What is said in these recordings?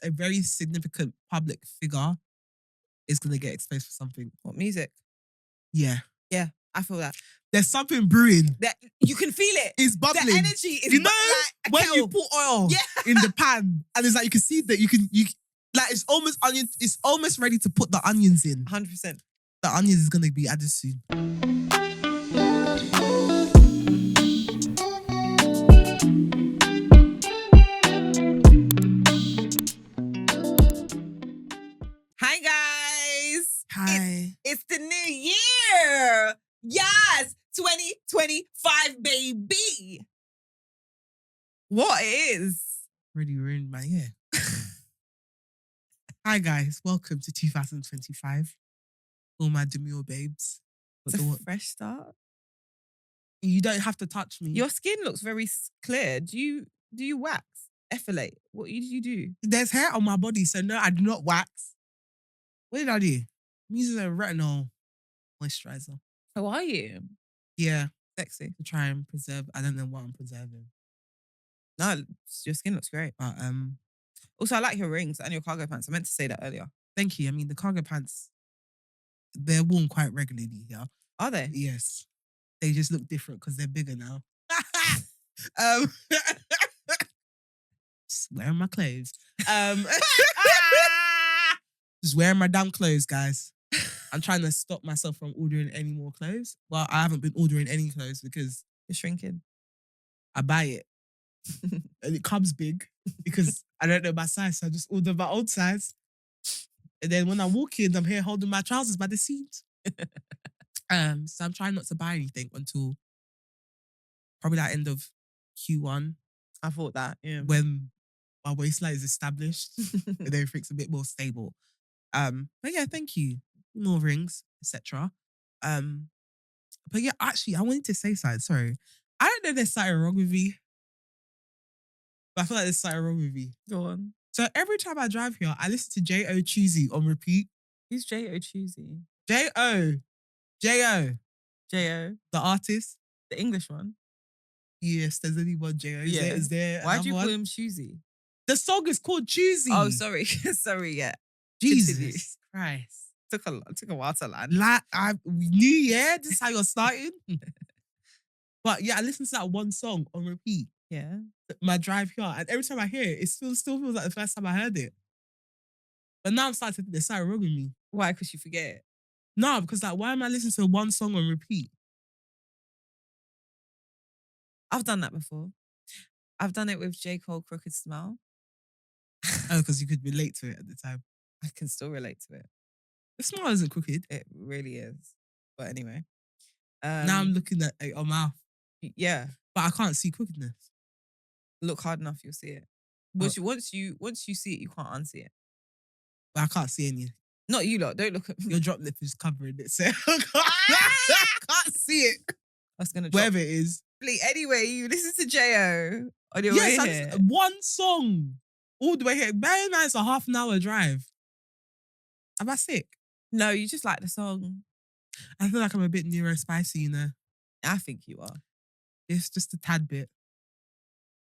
a very significant public figure is going to get exposed for something. What, music? Yeah. Yeah, I feel that. There's something brewing. You can feel it. It's bubbling. The energy is you know like when you put oil in the pan and it's like you can see that you like it's almost onion. It's almost ready to put the onions in. 100%. The onions is going to be added soon. Hi guys. Hi. It's the new year. Yes, 2025, baby. What is? Really ruined my year. Hi guys, welcome to 2025. All my demure babes. It's a fresh start. You don't have to touch me. Your skin looks very clear. Do you wax? Effilate? What do you do? There's hair on my body, so no, I do not wax. What did I do? I'm using a retinol moisturizer. How are you? Yeah. Sexy. To try and preserve. I don't know what I'm preserving. No, your skin looks great. But also, I like your rings and your cargo pants. I meant to say that earlier. Thank you. I mean, the cargo pants, they're worn quite regularly here. Are they? Yes. They just look different because they're bigger now. Just wearing my clothes. Just wearing my damn clothes, guys. I'm trying to stop myself from ordering any more clothes. Well, I haven't been ordering any clothes because you're shrinking. I buy it. And it comes big because I don't know my size, so I just order my old size. And then when I walk in, I'm here holding my trousers by the seams. So I'm trying not to buy anything until probably that end of Q1. I thought that, yeah. When my waistline is established and everything's a bit more stable. But yeah, thank you. More rings, etc. But yeah, actually, I wanted to say something. Sorry. I don't know if there's something wrong with me. But I feel like there's something wrong with me. Go on. So every time I drive here, I listen to J.O. Choosy on repeat. Who's J.O. Choosy? J.O. J.O. The artist. The English one? Yes, there's only one J.O. Yeah. Is there Why do you one? call him Choosy? The song is called Choosy. Oh, sorry. Sorry, yeah. Jesus Continue. Christ. Took a while to land. Like, New Year, this is how you're starting? But yeah, I listen to that one song on repeat. Yeah. My drive here. And every time I hear it, it still feels like the first time I heard it. But now I'm starting to think there's something wrong with me. Why? Because you forget it? No, because like, why am I listening to one song on repeat? I've done that before. I've done it with J. Cole, Crooked Smile. Oh, because you could relate to it at the time. I can still relate to it. The smile isn't crooked. It really is. But anyway. Now I'm looking at your mouth. Yeah. But I can't see crookedness. Look hard enough, you'll see it. Once you see it, you can't unsee it. But I can't see any. Not you lot. Don't look at me. Your drop lip is covering it, so I can't see it. I was gonna wherever it is. Anyway, you listen to J.O. on your way here. One song all the way here. Bear in mind, it's a half an hour drive. Am I sick? No, you just like the song. I feel like I'm a bit neurospicy, you know. I think you are. It's just a tad bit.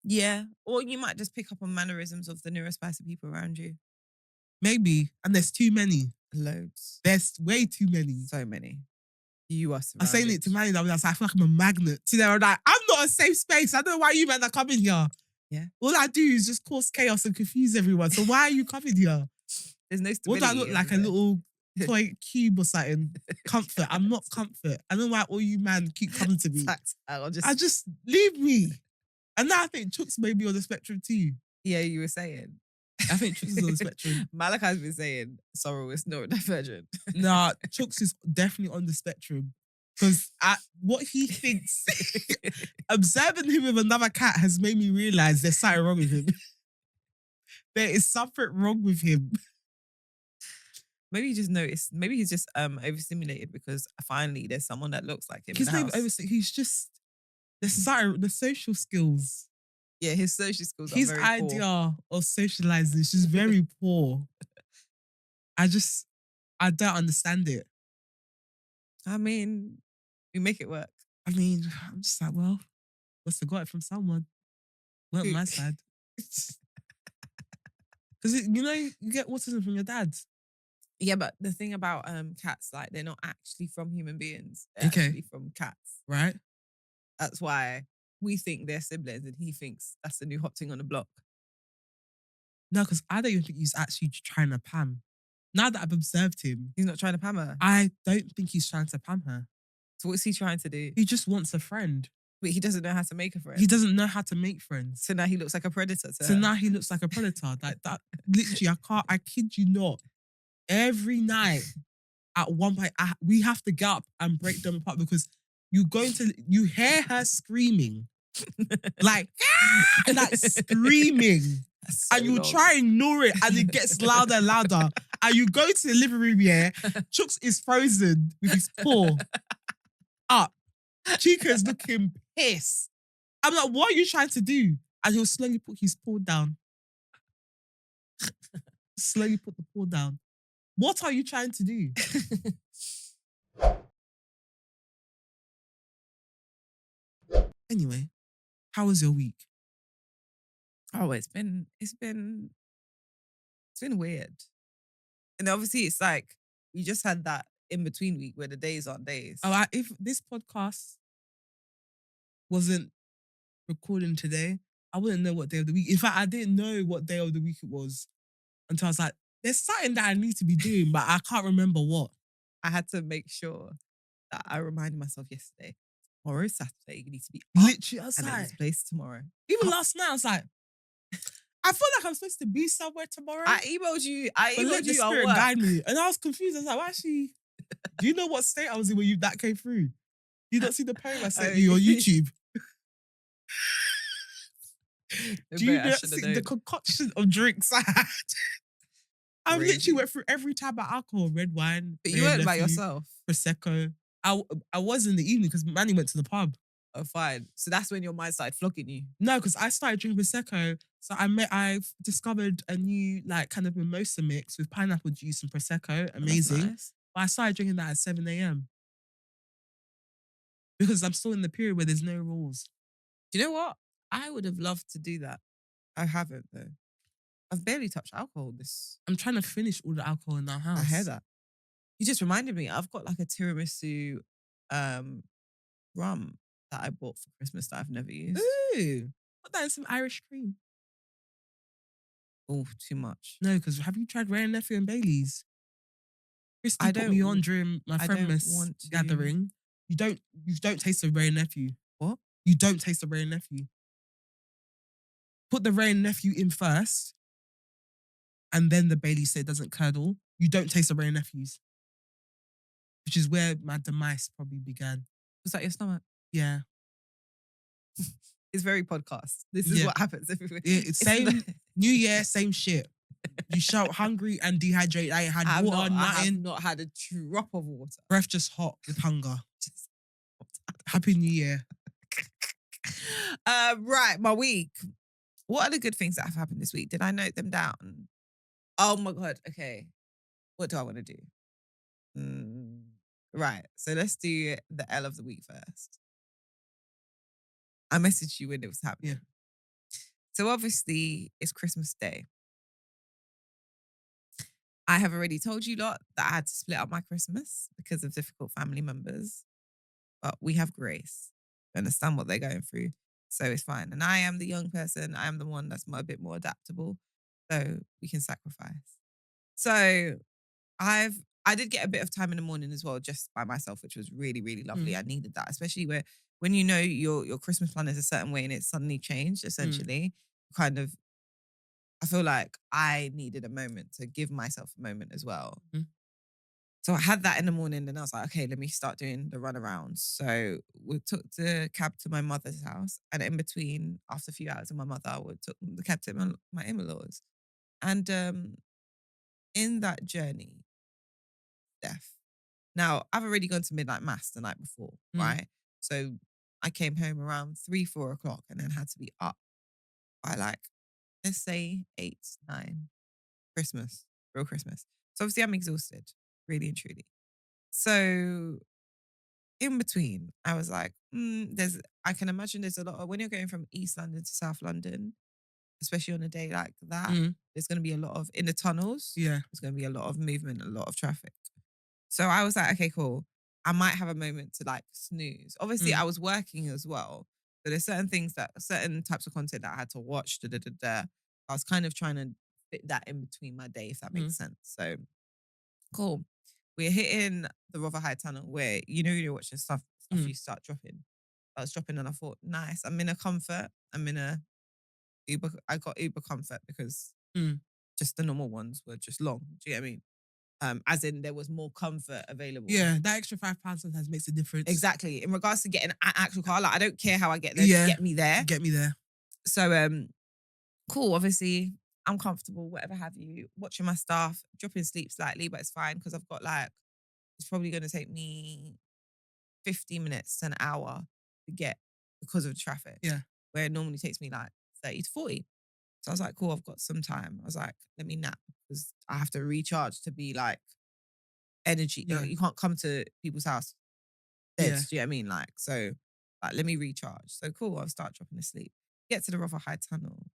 Yeah. Or you might just pick up on mannerisms of the neurospicy people around you. Maybe. And there's too many. Loads. There's way too many. So many. You are surrounded. I was saying it to Manny, I was like, I feel like I'm a magnet. To them, I'm like, I'm not a safe space. I don't know why you men are coming here. Yeah. All I do is just cause chaos and confuse everyone. So why are you coming here? There's no What stability. do I look like? A little toy cube or something? Comfort. I'm not comfort. I don't know why all you man keep coming to me. I just leave me. And now I think Chooks may be on the spectrum too. Yeah, you were saying. I think Chooks is on the spectrum. Malachi's been saying sorrow is neurodivergent. Nah, Chooks is definitely on the spectrum. Because what he thinks, observing him with another cat has made me realise there's something wrong with him. There is something wrong with him. Maybe he just noticed. Maybe he's just overstimulated because finally there's someone that looks like him. He's just the social skills. Yeah, his social skills. His are very idea poor. of socializing is just very poor. I don't understand it. I mean, we make it work. I mean, I'm just like, well, must have got it from someone. Weren't my side. Because you know you get autism from your dad. Yeah, but the thing about cats, like they're not actually from human beings. They're Okay. actually from cats. Right? That's why we think they're siblings and he thinks that's the new hot thing on the block. No, because I don't even think he's actually trying to pam. Now that I've observed him, He's not trying to pam her. I don't think he's trying to pam her. So what's he trying to do? He just wants a friend. But he doesn't know how to make a friend. He doesn't know how to make friends. So now he looks like a predator to So her. now he looks like a predator. Like that, literally, I kid you not. Every night at one point, we have to get up and break them apart because you hear her screaming. like screaming. So And you long. try and ignore it and it gets louder and louder. And you go to the living room, yeah, Chooks is frozen with his paw up. Chica's looking pissed. I'm like, what are you trying to do? And he'll slowly put his paw down. Slowly put the paw down. What are you trying to do? Anyway, how was your week? Oh, it's been weird. And obviously it's like we just had that in between week where the days aren't days. Oh, if this podcast wasn't recording today, I wouldn't know what day of the week. In fact, I didn't know what day of the week it was until I was like, there's something that I need to be doing, but I can't remember what. I had to make sure that I reminded myself yesterday. Tomorrow's Saturday. You need to be Literally, I was and at like, this place tomorrow. even last night, I was like, I feel like I'm supposed to be somewhere tomorrow. I emailed you. but let the You on spirit work. guide me. And I was confused. I was like, well, actually, do you know what state I was in when that came through? You don't see the poem I sent you on YouTube? Do you not see the concoction of drinks I had? I literally went through every type of alcohol, red wine. But you weren't by yourself. Prosecco. I was in the evening because Manny went to the pub. Oh, fine. So that's when your mind started flogging you. No, because I started drinking Prosecco. So I've discovered a new like kind of mimosa mix with pineapple juice and Prosecco. Amazing. Nice. But I started drinking that at 7 a.m. Because I'm still in the period where there's no rules. Do you know what? I would have loved to do that. I haven't though. I've barely touched alcohol this. I'm trying to finish all the alcohol in our house. I hear that. You just reminded me. I've got like a tiramisu rum that I bought for Christmas that I've never used. Ooh. Put that in some Irish cream. Oh, too much. No, because have you tried Rare Nephew and Bailey's? Christy put me on during my friendless gathering. You don't taste the Rare Nephew. What? You don't taste the Rare Nephew. Put the Rare Nephew in first, and then the Bailey so it doesn't curdle. You don't taste the Rare Nephews. Which is where my demise probably began. Was that your stomach? Yeah. It's very podcast. This is what happens everywhere. It's same New Year, same shit. You show up hungry and dehydrated. I ain't had water, nothing. I have not had a drop of water. Breath just hot with hunger. Happy New Year. Right, my week. What are the good things that have happened this week? Did I note them down? Oh my God. Okay. What do I want to do? Right. So let's do the L of the week first. I messaged you when it was happening. Yeah. So obviously it's Christmas Day. I have already told you lot that I had to split up my Christmas because of difficult family members. But we have grace. We understand what they're going through. So it's fine. And I am the young person. I am the one that's a bit more adaptable. So we can sacrifice. So I did get a bit of time in the morning as well, just by myself, which was really, really lovely. I needed that, especially when you know your Christmas plan is a certain way and it's suddenly changed, essentially. Kind of, I feel like I needed a moment to give myself a moment as well. So I had that in the morning and I was like, okay, let me start doing the runaround. So we took the cab to my mother's house, and in between, after a few hours with my mother, we took the cab to my in-laws. And in that journey, Steph. Now, I've already gone to midnight mass the night before, right? So I came home around 3, 4 o'clock and then had to be up by like, let's say 8, 9, real Christmas. So obviously I'm exhausted, really and truly. So in between, I was like, I can imagine there's a lot of, when you're going from East London to South London, especially on a day like that, Mm. there's going to be a lot of, in the tunnels, Yeah. there's going to be a lot of movement, a lot of traffic. So I was like, okay, cool. I might have a moment to like snooze. Obviously, I was working as well. So there's certain types of content that I had to watch. I was kind of trying to fit that in between my day, if that makes sense. So cool. We're hitting the Rother High Tunnel where, you're watching stuff you start dropping. I was dropping and I thought, nice. I'm in a comfort. I'm in a Uber. I got Uber comfort because just the normal ones were just long. Do you get what I mean? As in there was more comfort available. Yeah, that extra £5 sometimes makes a difference. Exactly. In regards to getting an actual car, like I don't care how I get there, Yeah. just get me there. Get me there. So cool, obviously I'm comfortable, whatever have you, watching my stuff, dropping sleep slightly, but it's fine because I've got it's probably gonna take me 15 minutes to an hour to get because of traffic. Yeah. Where it normally takes me 30 to 40. So I was like, cool, I've got some time. I was like, let me nap because I have to recharge to be energy. Yeah. You can't come to people's house dead. Yeah. Do you know what I mean? So let me recharge. So cool, I'll start dropping asleep. Get to the Rother High Tunnel.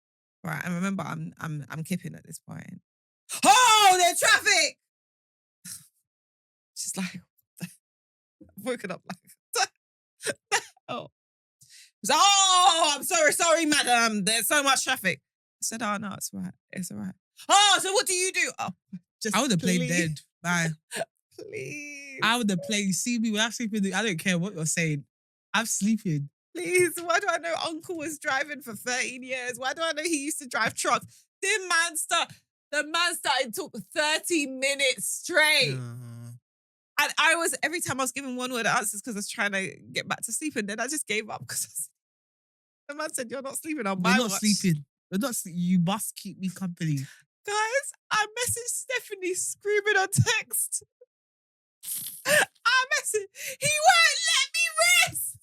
Right. And remember, I'm kipping at this point. Oh, there's traffic! Just I've woken up oh. I'm sorry, madam. There's so much traffic. I said, oh, no, it's all right. It's all right. Oh, so what do you do? Oh, I would have played dead. Bye. Please. I would have played. You see me when I'm sleeping, I don't care what you're saying. I'm sleeping. Please. Why do I know Uncle was driving for 13 years? Why do I know he used to drive trucks? The man started took 30 minutes straight. And every time I was giving one word answers because I was trying to get back to sleep, and then I just gave up because the man said, you're not sleeping on my watch. You're not sleeping. You must keep me company. Guys, I messaged Stephanie screaming on text. He won't let me rest.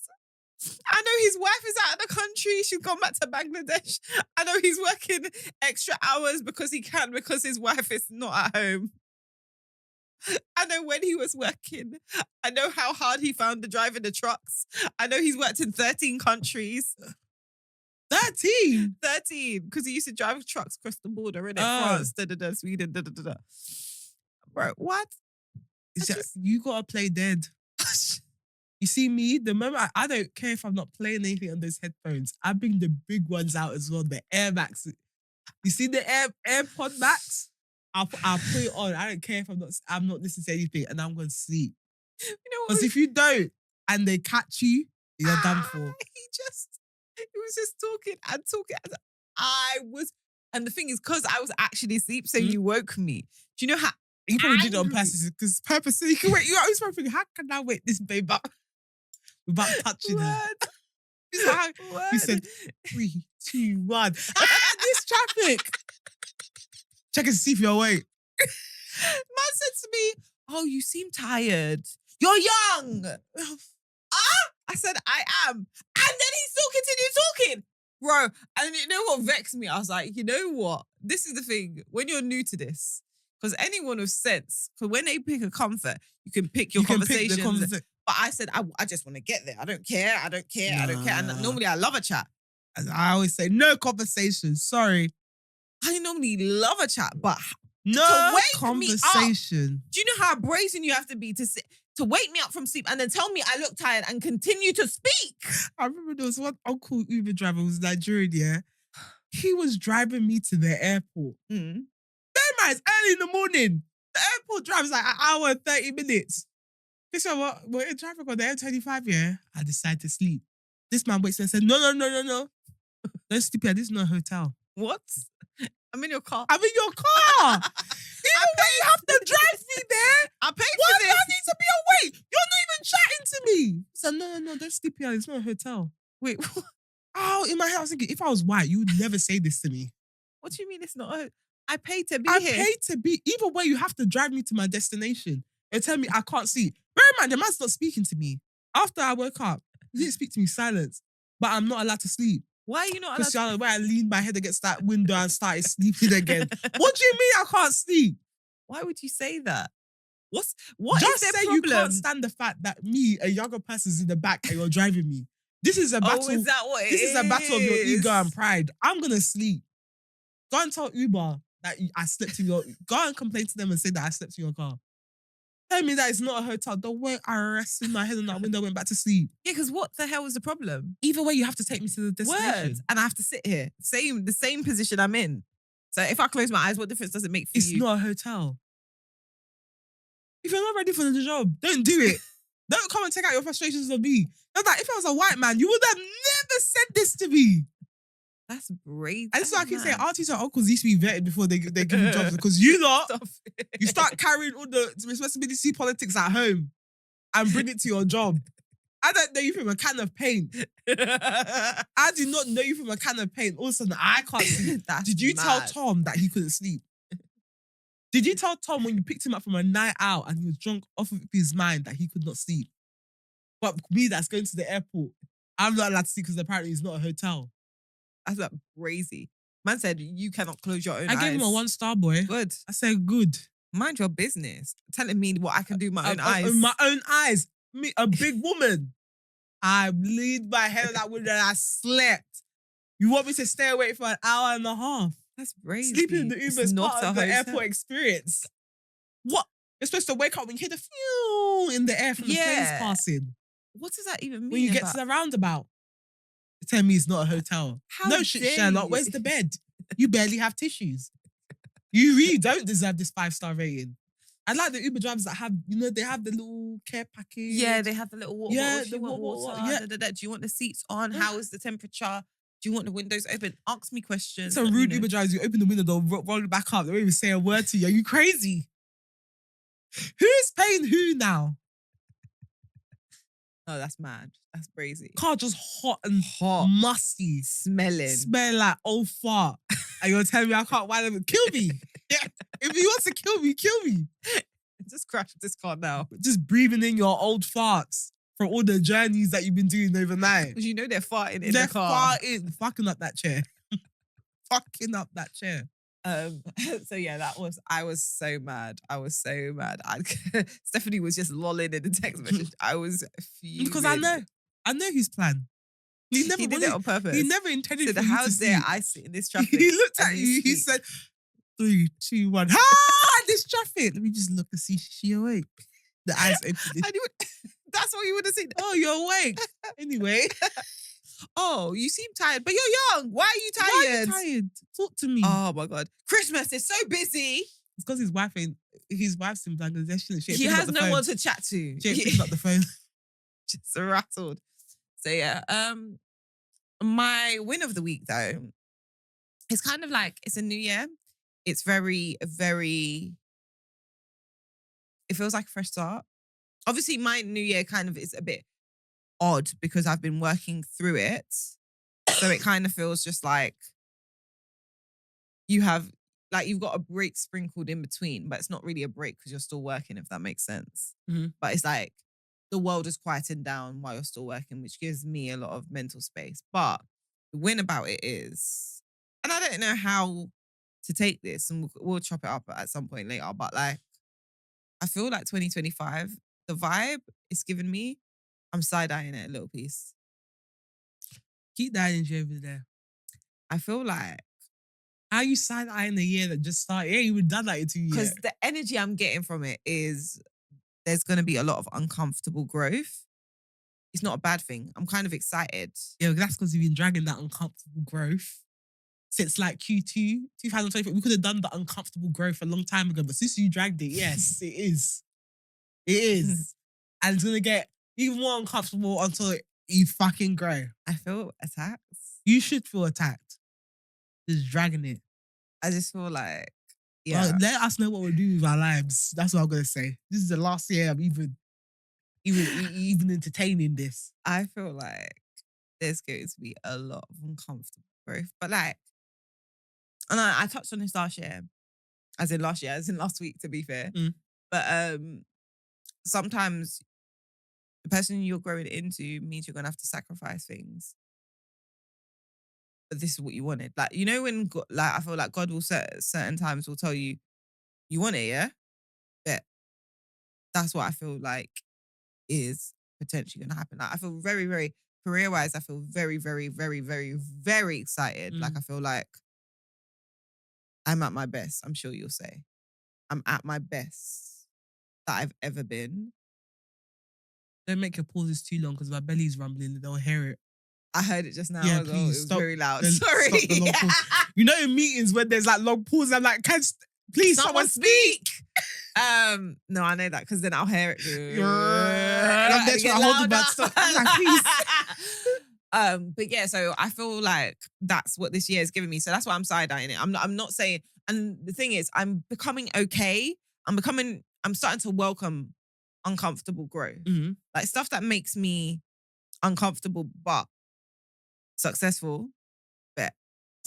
I know his wife is out of the country. She's gone back to Bangladesh. I know he's working extra hours because he can, because his wife is not at home. I know when he was working. I know how hard he found the driving the trucks. I know he's worked in 13 countries. 13? 13, because he used to drive trucks across the border, in France, Sweden, Bro, what? You gotta play dead. You see me, the moment I don't care if I'm not playing anything on those headphones. I bring the big ones out as well, the Air Max. You see the AirPod Max? I'll put it on. I don't care if I'm not listening to anything, and I'm gonna sleep. You know what? Because if you don't and they catch you, you're done for. He was just talking and talking. And the thing is, because I was actually asleep, so you woke me. Do you know how? You probably did it on purpose, because purposely you can wait. I was thinking, how can I wake this babe up without touching her? You said 3, 2, 1. This traffic. Check and see if you're awake. Man said to me, oh, you seem tired. You're young. I said, I am. And then he still continued talking. Bro, and you know what vexed me? I was like, you know what? This is the thing. When you're new to this, because anyone with sense, because when they pick a comfort, you can pick your conversations. But I said, I just want to get there. I don't care. And normally I love a chat. As I always say, no conversation. Sorry. I normally love a chat, but no to wake conversation. Me up, do you know how brazen you have to be to wake me up from sleep and then tell me I look tired and continue to speak? I remember there was one uncle Uber driver who was Nigerian, yeah? He was driving me to the airport. It's early in the morning. The airport drives like an hour and 30 minutes. Guess what? We're in traffic on the M25, yeah? I decided to sleep. This man waits and said, no. Don't sleep here. This is not a hotel. What? I'm in your car. Even when you have to drive me there, I paid for why this. do I need to be awake? You're not even chatting to me. So no, don't sleep here. It's not a hotel. Wait, what? Oh, in my head, I was thinking, if I was white, you would never say this to me. What do you mean it's not a... I paid to be here. I paid to be... Either way, you have to drive me to my destination and tell me I can't sleep. Bear in mind, the man's not speaking to me. After I woke up, he didn't speak to me silence. But I'm not allowed to sleep. Why are you not allowed to... Because I leaned my head against that window and started sleeping again. What do you mean I can't sleep? Why would you say that? What Just is say problem? You can't stand the fact that me, a younger person's in the back and you're driving me. This is a battle. Oh, is that what it is? This is a battle of your ego and pride. I'm going to sleep. Go and tell Uber that I slept in your... Go and complain to them and say that I slept in your car. Tell me that it's not a hotel. The way I rested my head on that window, went back to sleep. Yeah, because what the hell is the problem? Either way, you have to take me to the destination. Words. And I have to sit here. The same position I'm in. So if I close my eyes, what difference does it make for you? It's not a hotel. If you're not ready for the job, don't do it. Don't come and take out your frustrations on me. That's like, if I was a white man, you would have never said this to me. That's brave. And so I keep saying, aunties and uncles used to be vetted before they give you jobs, because you start carrying all the responsibility politics at home and bring it to your job. I don't know you from a can of paint. I do not know you from a can of paint. All of a sudden, I can't sleep. Did you tell Tom that he couldn't sleep? Did you tell Tom when you picked him up from a night out and he was drunk off of his mind that he could not sleep? But me that's going to the airport, I'm not allowed to sleep because apparently it's not a hotel. That's like crazy. Man said you cannot close your own eyes. I gave him a 1-star, boy. Good. I said good. Mind your business. Telling me what I can do with my own eyes. My own eyes. Me, a big woman. I leaned my head on that window and I slept. You want me to stay awake for an hour and a half? That's crazy. Sleeping in the Uber is not part of the airport experience. What? You're supposed to wake up when you hear the phew in the air from the planes passing. What does that even mean? When you get to the roundabout. Tell me it's not a hotel. How no shit, Sherlock. Where's the bed? You barely have tissues. You really don't deserve this 5-star rating. I like the Uber drivers that have, they have the little care package. Yeah, they have the little water bottle. The water. Yeah. Do you want the seats on? How is the temperature? Do you want the windows open? Ask me questions. Some rude Uber drivers, you open the window, they'll roll it back up. They won't even say a word to you. Are you crazy? Who's paying who now? Oh, that's mad. That's crazy. Car just hot and musty. Smell like old fart. And you're telling me I can't wind up. Kill me. Yeah. If you want to kill me, kill me. Just crash this car now. Just breathing in your old farts from all the journeys that you've been doing overnight. Because they're farting in the car. They're farting. Fucking up that chair. Fucking up that chair. So yeah, I was so mad. Stephanie was just lolling in the text message. I was fuming. Because I know his plan. He did it on purpose. He never intended for you how to dare see. I sit in this traffic? He looked at you, he said, 3, 2, 1. This traffic. Let me just look and see if she's awake. The eyes open. That's what you would have seen. Oh, you're awake. Anyway. Oh, you seem tired, but you're young. Why are you tired? Why are you tired? Talk to me. Oh my God. Christmas is so busy. It's because his wife's in Bangladesh. He has no one to chat to. She ain't picking up the phone. Just rattled. So yeah, my win of the week though, it's kind of like, it's a new year. It's very, very, it feels like a fresh start. Obviously my new year kind of is a bit odd because I've been working through it. So it kind of feels just like you've got a break sprinkled in between, but it's not really a break because you're still working, if that makes sense. Mm-hmm. But it's like the world is quieting down while you're still working, which gives me a lot of mental space. But the win about it is, and I don't know how to take this, and we'll chop it up at some point later, but like, I feel like 2025, the vibe it's given me, I'm side-eyeing it a little piece. Keep that energy over there. I feel like, how you side-eyeing the year that just started? Yeah, you would done that in 2 years. Because the energy I'm getting from it is there's going to be a lot of uncomfortable growth. It's not a bad thing. I'm kind of excited. Yeah, that's because you've been dragging that uncomfortable growth since like Q2, 2024. We could have done the uncomfortable growth a long time ago, but since you dragged it, yes, it is. It is. And it's going to get even more uncomfortable until you fucking grow. I feel attacked. You should feel attacked. Just dragging it. I just feel like, yeah. Well, let us know what we're doing with our lives. That's what I'm going to say. This is the last year I'm even entertaining this. I feel like there's going to be a lot of uncomfortable growth. But like, and I touched on this last week, to be fair. Mm. But sometimes the person you're growing into means you're going to have to sacrifice things. But this is what you wanted. Like, when God, like, I feel like God will certain times will tell you, you want it, yeah? But that's what I feel like is potentially going to happen. Like, I feel very, very, career-wise, I feel very, very, very, very, very excited. Mm. Like, I feel like I'm at my best. I'm sure you'll say. I'm at my best that I've ever been. Don't make your pauses too long because my belly's rumbling and they'll hear it. I heard it just now. Yeah, as well. please, It was stop. very loud. Then Sorry. stop the long pause. You know, in meetings when there's like long pauses, I'm like, please someone speak. No, I know that because then I'll hear it. And I'm there trying to hold the bad stuff. I'm like, please. But yeah, so I feel like that's what this year has given me. So that's why I'm side-eyeing it. I'm not saying, and the thing is, I'm becoming okay. I'm starting to welcome uncomfortable growth. Mhm. Like stuff that makes me uncomfortable but successful. Bet.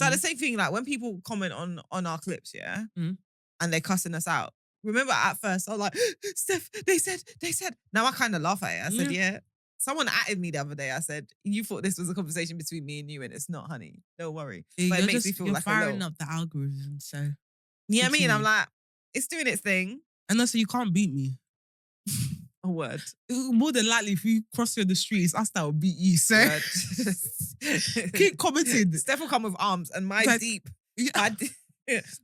So the same thing, like when people comment on our clips, yeah, Mhm. and they're cussing us out. Remember at first, I was like, Steph, they said. Now I kind of laugh at it. I said, yeah. Someone atted me the other day. I said, you thought this was a conversation between me and you, and it's not, honey. Don't worry. But it makes me feel you're like firing up the algorithm, so. Yeah, I mean, I'm continue. like, it's doing its thing. And also, you can't beat me. A word. More than likely, if you cross you on the street, it's us that will beat you. So Word. keep commenting. Steph will come with arms, and my Like, deep,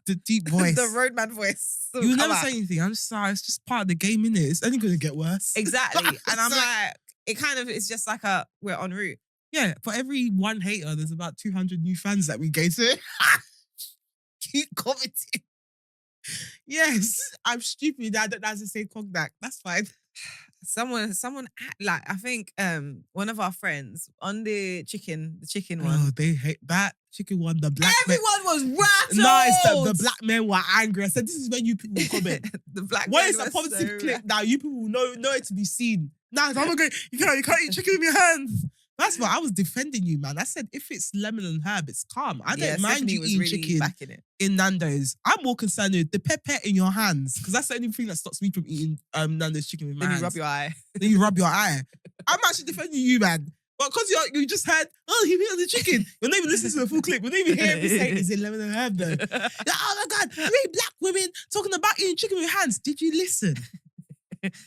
The deep voice. the roadman voice. will You come never out. say anything. I'm just sorry. It's just part of the game, innit? It's only going to get worse. Exactly. And I'm So- like, it kind of, it's just like we're en route. Yeah, for every one hater, there's about 200 new fans that we gain to. Keep commenting. Yes, I'm stupid. I don't know how to say cognac. That's fine. Someone, like, I think one of our friends on the chicken Oh, one. they hate that chicken one. The black Everyone was rattled. No, it's the black men were angry. I said, this is when you people comment. The black What men is a were positive so clip now? You people know it to be seen. Nah, I'm not going. You can't eat chicken with your hands. That's what I was defending you, man. I said if it's lemon and herb, it's calm. I don't mind Stephanie you was eating really chicken backing it. in Nando's. I'm more concerned with the pepper in your hands because that's the only thing that stops me from eating Nando's chicken with my Then hands. you rub your eye. Then you rub your eye. I'm actually defending you, man. But because you just heard, oh, he hit on the chicken. You're not even listening to the full clip. You're not even hearing me say, is it lemon and herb though? Like, oh my God, 3 black women talking about eating chicken with hands. Did you listen?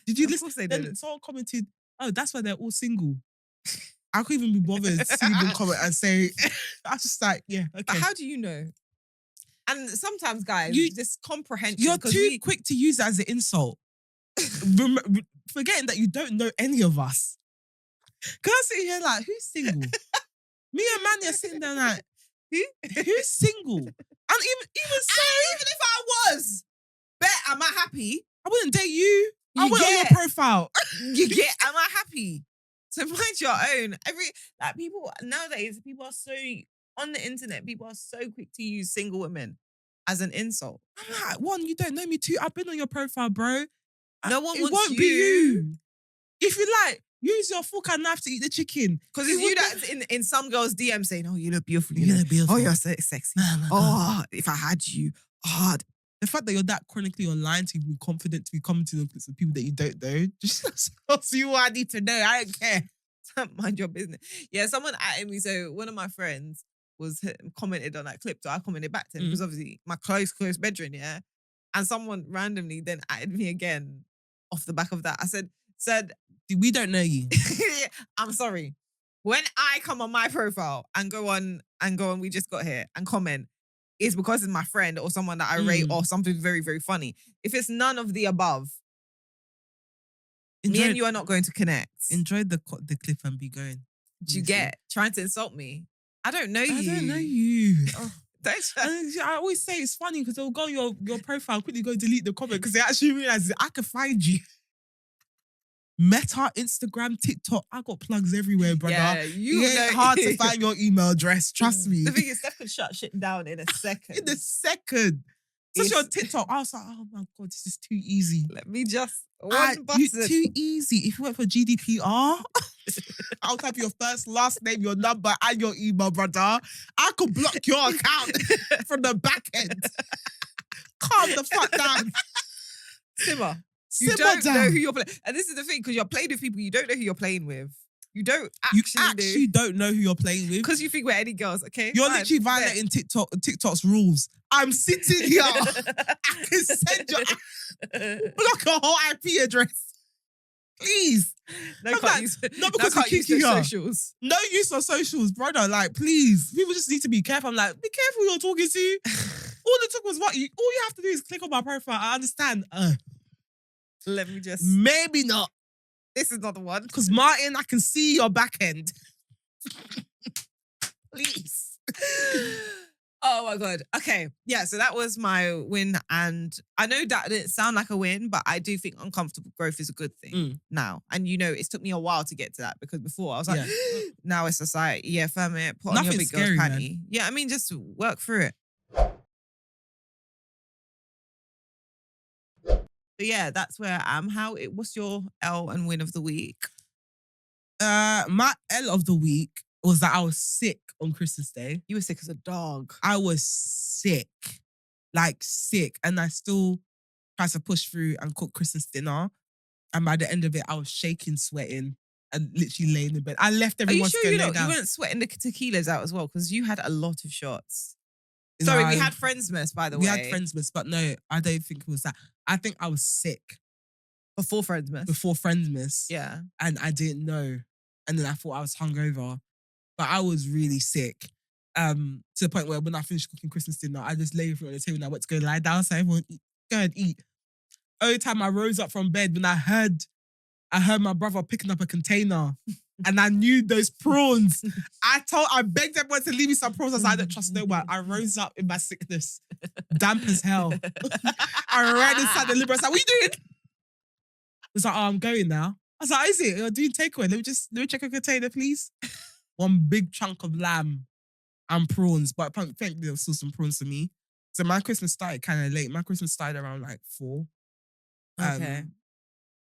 Did you Of listen? course they Then didn't. someone commented, oh, that's why they're all single. I couldn't even be bothered to see them comment and say, I was just like, yeah, okay. But how do you know? And sometimes, guys, this comprehension. You're too quick to use it as an insult. Forgetting that you don't know any of us. Because I'm sitting here like, who's single? Me and Manny are sitting there like, who's single? And even if I was, bet, am I happy? I wouldn't date you. I You went on your get- profile. You get, am I happy? So mind your own. People nowadays, people are so on the internet. People are so quick to use single women as an insult. I'm like, one, you don't know me. Two, I've been on your profile, bro. No one It wants won't you. be you. If you like, use your fork and knife to eat the chicken. Because it's It you would that's in some girls' DM saying, "Oh, you look beautiful. You look beautiful. Oh, you're so sexy. Oh, my God. Oh, if I had you, hard." The fact that you're that chronically online to be confident to be commenting on clips of people that you don't know, just tells you what I need to know. I don't care. Mind your business. Yeah, someone added me. So one of my friends commented on that clip. So I commented back to him because obviously my close bedroom, yeah. And someone randomly then added me again off the back of that. I said, we don't know you. I'm sorry. When I come on my profile and go on, we just got here and comment, it's because it's my friend or someone that I rate or something very, very funny. If it's none of the above, me and you are not going to connect. Enjoy the clip and be going. Do you get trying to insult me? I don't know you. I don't know you. Oh, don't And I always say it's funny because they'll go on your profile, quickly go delete the comment because they actually realize that I can find you. Meta, Instagram, TikTok, I got plugs everywhere, brother. Yeah, It ain't hard to find your email address, trust me. The thing is, Steph could shut shit down in a second. In a second. Especially on TikTok, I was like, oh my God, this is too easy. Let me just one button. Too easzy. If you went for GDPR, I'll type your first, last name, your number, and your email, brother. I could block your account from the back end. Calm the fuck down. Simmer. Simmer You don't down. know who you're playing. And this is the thing, because you're playing with people you don't know who you're playing with. You don't actually don't know who you're playing with. Because you think we're any girls, okay? You're fine, literally violating TikTok's rules. I'm sitting here. I can send you block your whole IP address. Please. No, I'm can't like, use, not because can't we use kick you their out. socials. No use of socials, brother. Like, please. People just need to be careful. I'm like, be careful who you're talking to. All it took was all you have to do is click on my profile. I understand. Let me just. Maybe not. This is not the one. Because Martin, I can see your back end. Please. Oh my God. Okay. Yeah. So that was my win. And I know that didn't sound like a win, but I do think uncomfortable growth is a good thing now. And it took me a while to get to that because before I was like, now it's just like, yeah, firm it, put on your big girl's panty. Yeah. I mean, just work through it. But yeah, that's where I am. What's your L and win of the week? My L of the week was that I was sick on Christmas Day. You were sick as a dog. I was sick. Like sick. And I still tried to push through and cook Christmas dinner. And by the end of it, I was shaking, sweating, and literally laying in bed. I left everyone to go lay down. You weren't sweating the tequilas out as well? Because you had a lot of shots. Sorry, we had Friendsmas, by the way. We had Friendsmas, but no, I don't think it was that. I think I was sick. Before Friendsmas? Before Friendsmas. Yeah. And I didn't know. And then I thought I was hungover. But I was really sick. To the point where when I finished cooking Christmas dinner, I just lay in front of the table and I went to go lie down so everyone go and eat. Only time I rose up from bed when I heard my brother picking up a container and I knew those prawns. I begged everyone to leave me some prawns. I was like, I don't trust no one. I rose up in my sickness, damp as hell. I ran inside the Libra. I was like, what are you doing? I was like, oh, I'm going now. I was like, is it? You're doing takeaway. Let me check a container, please. One big chunk of lamb and prawns, but thankfully there was still some prawns for me. So my Christmas started kind of late. My Christmas started around like 4. Okay.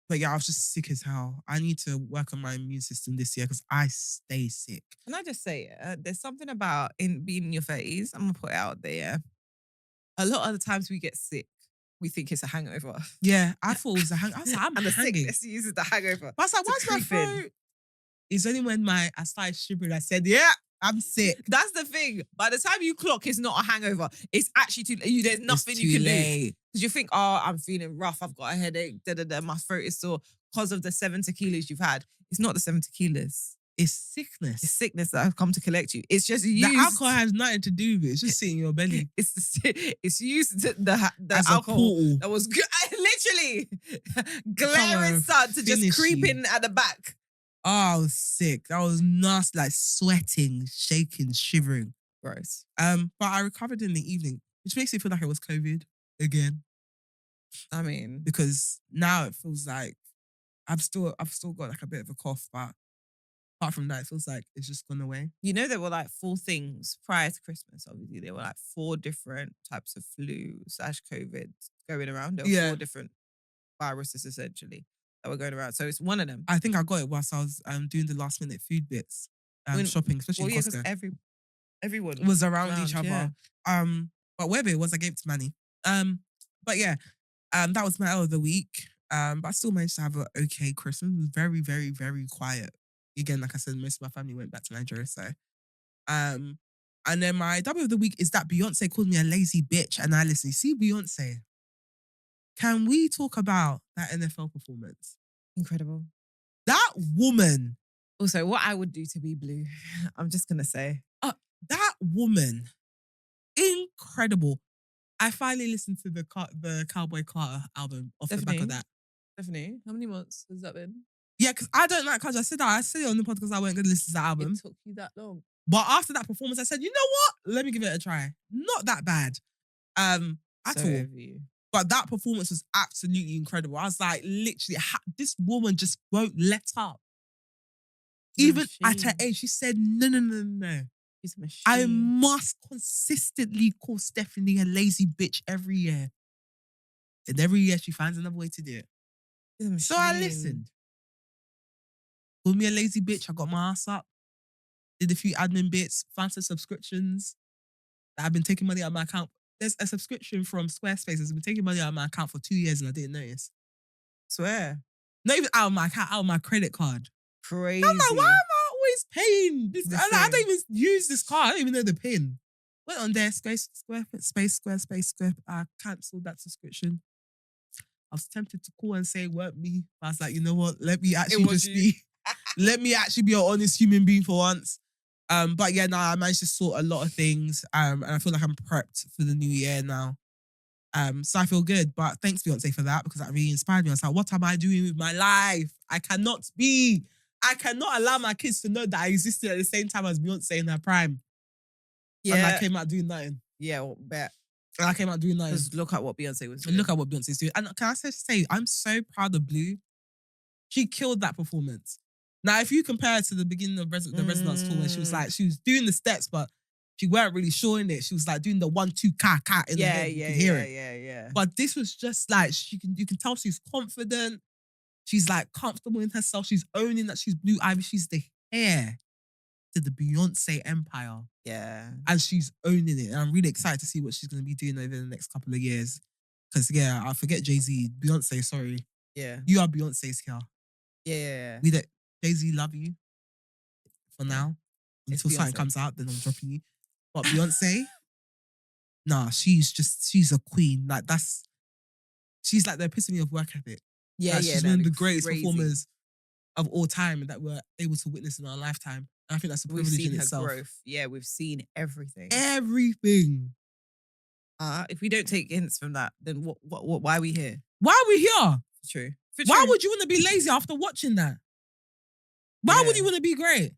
But yeah, I was just sick as hell. I need to work on my immune system this year because I stay sick. Can I just say, there's something about being in your 30s, I'm going to put it out there. A lot of the times we get sick, we think it's a hangover. Yeah, I thought it was a hangover. I was like, I'm and the hanging. sickness uses the hangover. But I was like, why's my throat? It's only when I started shivering, I said, yeah, I'm sick. That's the thing. By the time you clock, it's not a hangover. It's actually there's nothing you can do. Because you think, oh, I'm feeling rough. I've got a headache. My throat is sore because of the 7 tequilas you've had. It's not the 7 tequilas. It's sickness. It's sickness that have come to collect you. It's just used. The alcohol has nothing to do with it. It's just sitting in your belly. It's used the as alcohol a that was literally glaring sun to just creep in at the back. Oh, I was sick. I was nasty, like sweating, shaking, shivering. Gross. But I recovered in the evening, which makes me feel like it was COVID again. I mean, because now it feels like I've still got like a bit of a cough, but apart from that, it feels like it's just gone away. There were like 4 things prior to Christmas. Obviously, there were like 4 different types of flu/COVID going around. There were 4 different viruses essentially that were going around. So it's one of them. I think I got it whilst I was doing the last minute food bits, shopping, especially in Costco. Because everyone was around each other. Yeah. But wherever it was, I gave it to Manny. But yeah, that was my L of the week. But I still managed to have an okay Christmas. It was very, very, very quiet. Again, like I said, most of my family went back to Nigeria. So, and then my W of the week is that Beyonce called me a lazy bitch, and I listen. See, Beyonce. Can we talk about that NFL performance? Incredible. That woman. Also, what I would do to be blue, I'm just gonna say, that woman, incredible. I finally listened to the Cowboy Carter album off the back of that. Stephanie, how many months has that been? Yeah, because I don't like Country. I said it on the podcast I wasn't going to listen to that album. It took you that long. But after that performance, I said, you know what? Let me give it a try. Not that bad. At all. But that performance was absolutely incredible. I was like, literally, this woman just won't let up. Even at her age, she said, no. She's a machine. I must consistently call Stephanie a lazy bitch every year. And every year she finds another way to do it. So I listened. Called me a lazy bitch. I got my ass up. Did a few admin bits. Found some subscriptions that I've been taking money out of my account. There's a subscription from Squarespace that's been taking money out of my account for 2 years and I didn't notice. Swear. Not even out of my account, out of my credit card. Crazy. I'm like, why am I always paying this? I don't even use this card. I don't even know the PIN. Went on there, Squarespace. I cancelled that subscription. I was tempted to call and say it weren't me. But I was like, you know what? Let me actually be an honest human being for once. But yeah, no, I managed to sort a lot of things. And I feel like I'm prepped for the new year now. So I feel good. But thanks, Beyonce, for that, because that really inspired me. I was like, what am I doing with my life? I cannot allow my kids to know that I existed at the same time as Beyonce in her prime. And I came out doing nothing. Yeah, well, bet. And I came out doing nothing. Just look at what Beyonce was doing. And look at what Beyonce's doing. And can I just say, I'm so proud of Blue. She killed that performance. Now, if you compare it to the beginning of the Resonance tour, where she was doing the steps, but she weren't really showing it. She was like doing the 1-2 ka in the head. You could hear it. Yeah. But this was just like you can tell she's confident. She's like comfortable in herself. She's owning that she's Blue Ivy. She's the heir to the Beyonce empire. Yeah. And she's owning it. And I'm really excited to see what she's going to be doing over the next couple of years. Because, yeah, I forget Jay-Z. Beyonce, sorry. Yeah. You are Beyonce's here. Yeah. Jay-Z, love you for now. Until something comes out, then I'm dropping you. But Beyonce, nah, she's a queen. Like, she's like the epitome of work ethic. Yeah, like, she's one of the greatest performers of all time that we're able to witness in our lifetime. And I think that's a privilege in itself. We've seen her growth. Yeah, we've seen everything. Everything. If we don't take hints from that, then why are we here? Why are we here? True. Why would you want to be lazy after watching that? Why would you want to be great?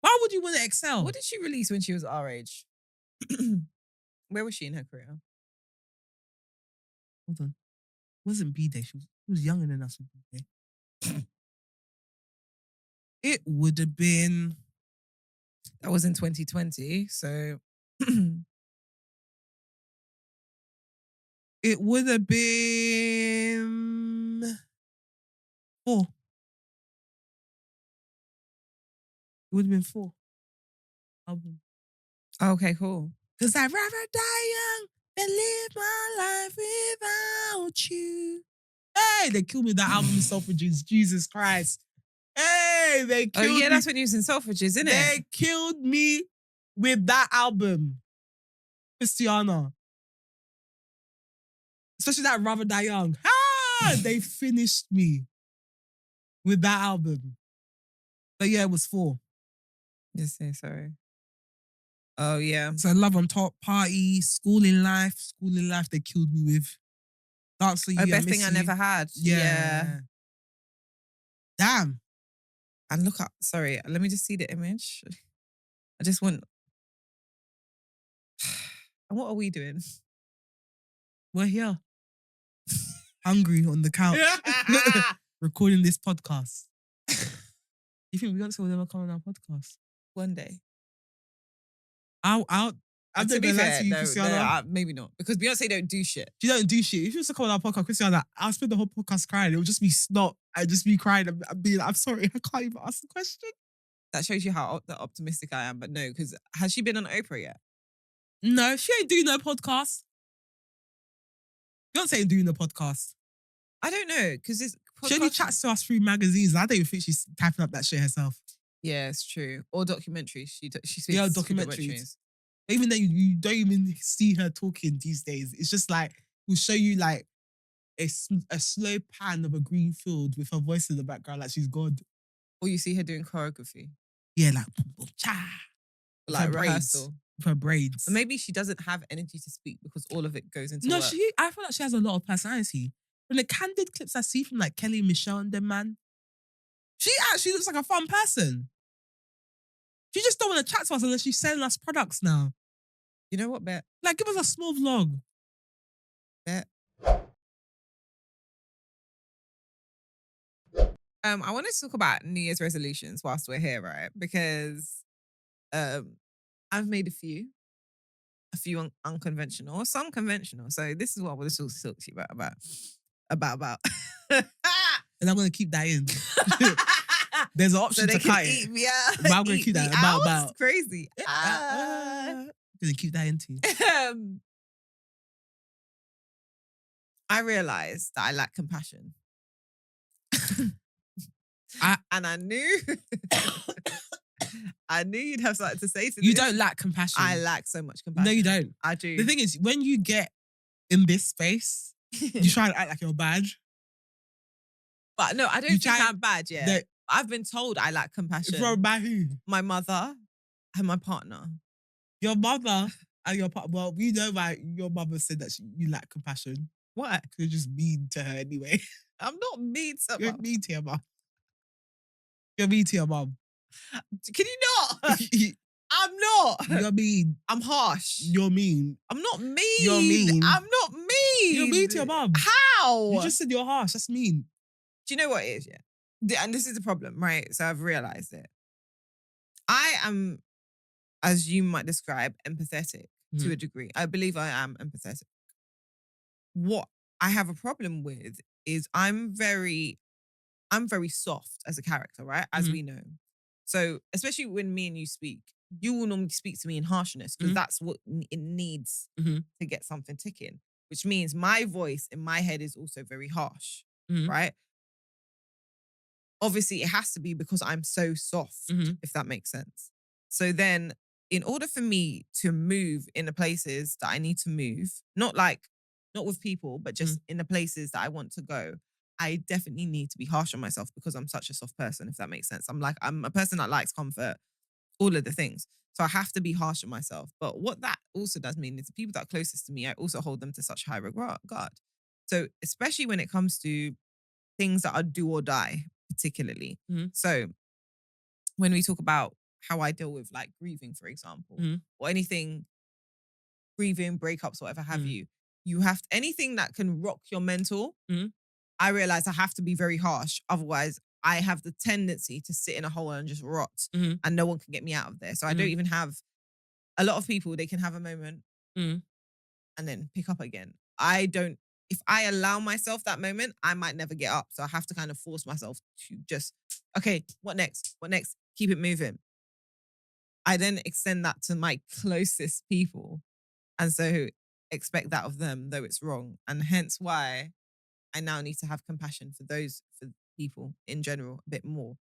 Why would you want to excel? What did she release when she was our age? Where was she in her career? Hold on. It wasn't B-Day. She was younger than us with B-Day. It would have been... That was in 2020, so... It would have been 4. It would have been 4 album. Okay, cool. Because I'd rather die young than live my life without you. Hey, they killed me with that album in Selfridges. Jesus Christ. Hey, they killed me. Oh, yeah, that's when you was in Selfridges, isn't it? They killed me with that album. Christiana. Especially that Rather Die Young. They finished me with that album. But yeah, it was 4. Just say sorry. Oh, yeah. So Love on Top, Party, School in Life, they killed me with. Dance for You, Best Thing I Never Had. Yeah. Damn. And look up, sorry, let me just see the image. I just want... And what are we doing? We're here. Hungry on the couch. Recording this podcast. You think Beyonce will ever come on our podcast? One day. I'm to be fair, no, maybe not. Because Beyonce don't do shit. She don't do shit. If she was to come on our podcast, Christiana, I'll spend the whole podcast crying. It would just be snot. I'd just be crying and being like, I'm sorry, I can't even ask the question. That shows you how optimistic I am. But no, because has she been on Oprah yet? No, she ain't doing no podcast. Beyonce ain't doing the podcast. I don't know, because it's... She only chats to us through magazines. I don't even think she's typing up that shit herself. Yeah, it's true. Or documentaries. She speaks documentaries. Even then, you don't even see her talking these days. It's just like, we'll show you like a slow pan of a green field with her voice in the background like she's God. Or you see her doing choreography. Yeah, like, cha. Like rehearsal. With her braids. But maybe she doesn't have energy to speak because all of it goes into work. I feel like she has a lot of personality. From the candid clips I see from like Kelly, Michelle and them, man, she actually looks like a fun person. She just don't want to chat to us unless she's selling us products now. You know what, Bet? Like, give us a small vlog. Bet. I want to talk about New Year's resolutions whilst we're here, right? Because I've made a few unconventional, some conventional. So this is what I want to talk to you about. And I'm going to keep that in. There's an option to cut it. But I'm going to keep that about. It's crazy. I'm going to keep that in too. I realised that I lack compassion. And I knew you'd have something to say to You this. don't lack compassion. I lack so much compassion. No, you don't. I do. The thing is, when you get in this space, you try to act like you're bad. But no, I don't think I'm bad yet. I've been told I lack compassion. From by who? My mother and my partner. Your mother and your partner. Well, we know why your mother said that you lack compassion. What? You're just mean to her anyway. I'm not mean to You're mum. mean to your mum. You're mean to your mum. Can you not? I'm not. You're mean. I'm harsh. You're mean. I'm not mean. You're mean. I'm not mean. You're mean to your mum. How? You just said you're harsh. That's mean. Do you know what it is? Yeah. And this is the problem, right? So I've realized it. I am, as you might describe, empathetic to a degree. I believe I am empathetic. What I have a problem with is I'm very soft as a character, right? As we know. So especially when me and you speak, you will normally speak to me in harshness because that's what it needs to get something ticking, which means my voice in my head is also very harsh, right? Obviously, it has to be because I'm so soft, if that makes sense. So then, in order for me to move in the places that I need to move, not with people, but just in the places that I want to go, I definitely need to be harsh on myself because I'm such a soft person, if that makes sense. I'm a person that likes comfort, all of the things. So I have to be harsh on myself. But what that also does mean is the people that are closest to me, I also hold them to such high regard. So especially when it comes to things that are do or die, particularly. So when we talk about how I deal with like grieving, for example, or anything, grieving, breakups, whatever have you, you have anything that can rock your mental. I realize I have to be very harsh. Otherwise, I have the tendency to sit in a hole and just rot and no one can get me out of there. So I don't even have, a lot of people, they can have a moment and then pick up again. I don't, if I allow myself that moment, I might never get up. So I have to kind of force myself to just, okay, what next? What next? Keep it moving. I then extend that to my closest people. And so expect that of them, though it's wrong. And hence why I now need to have compassion for people in general a bit more,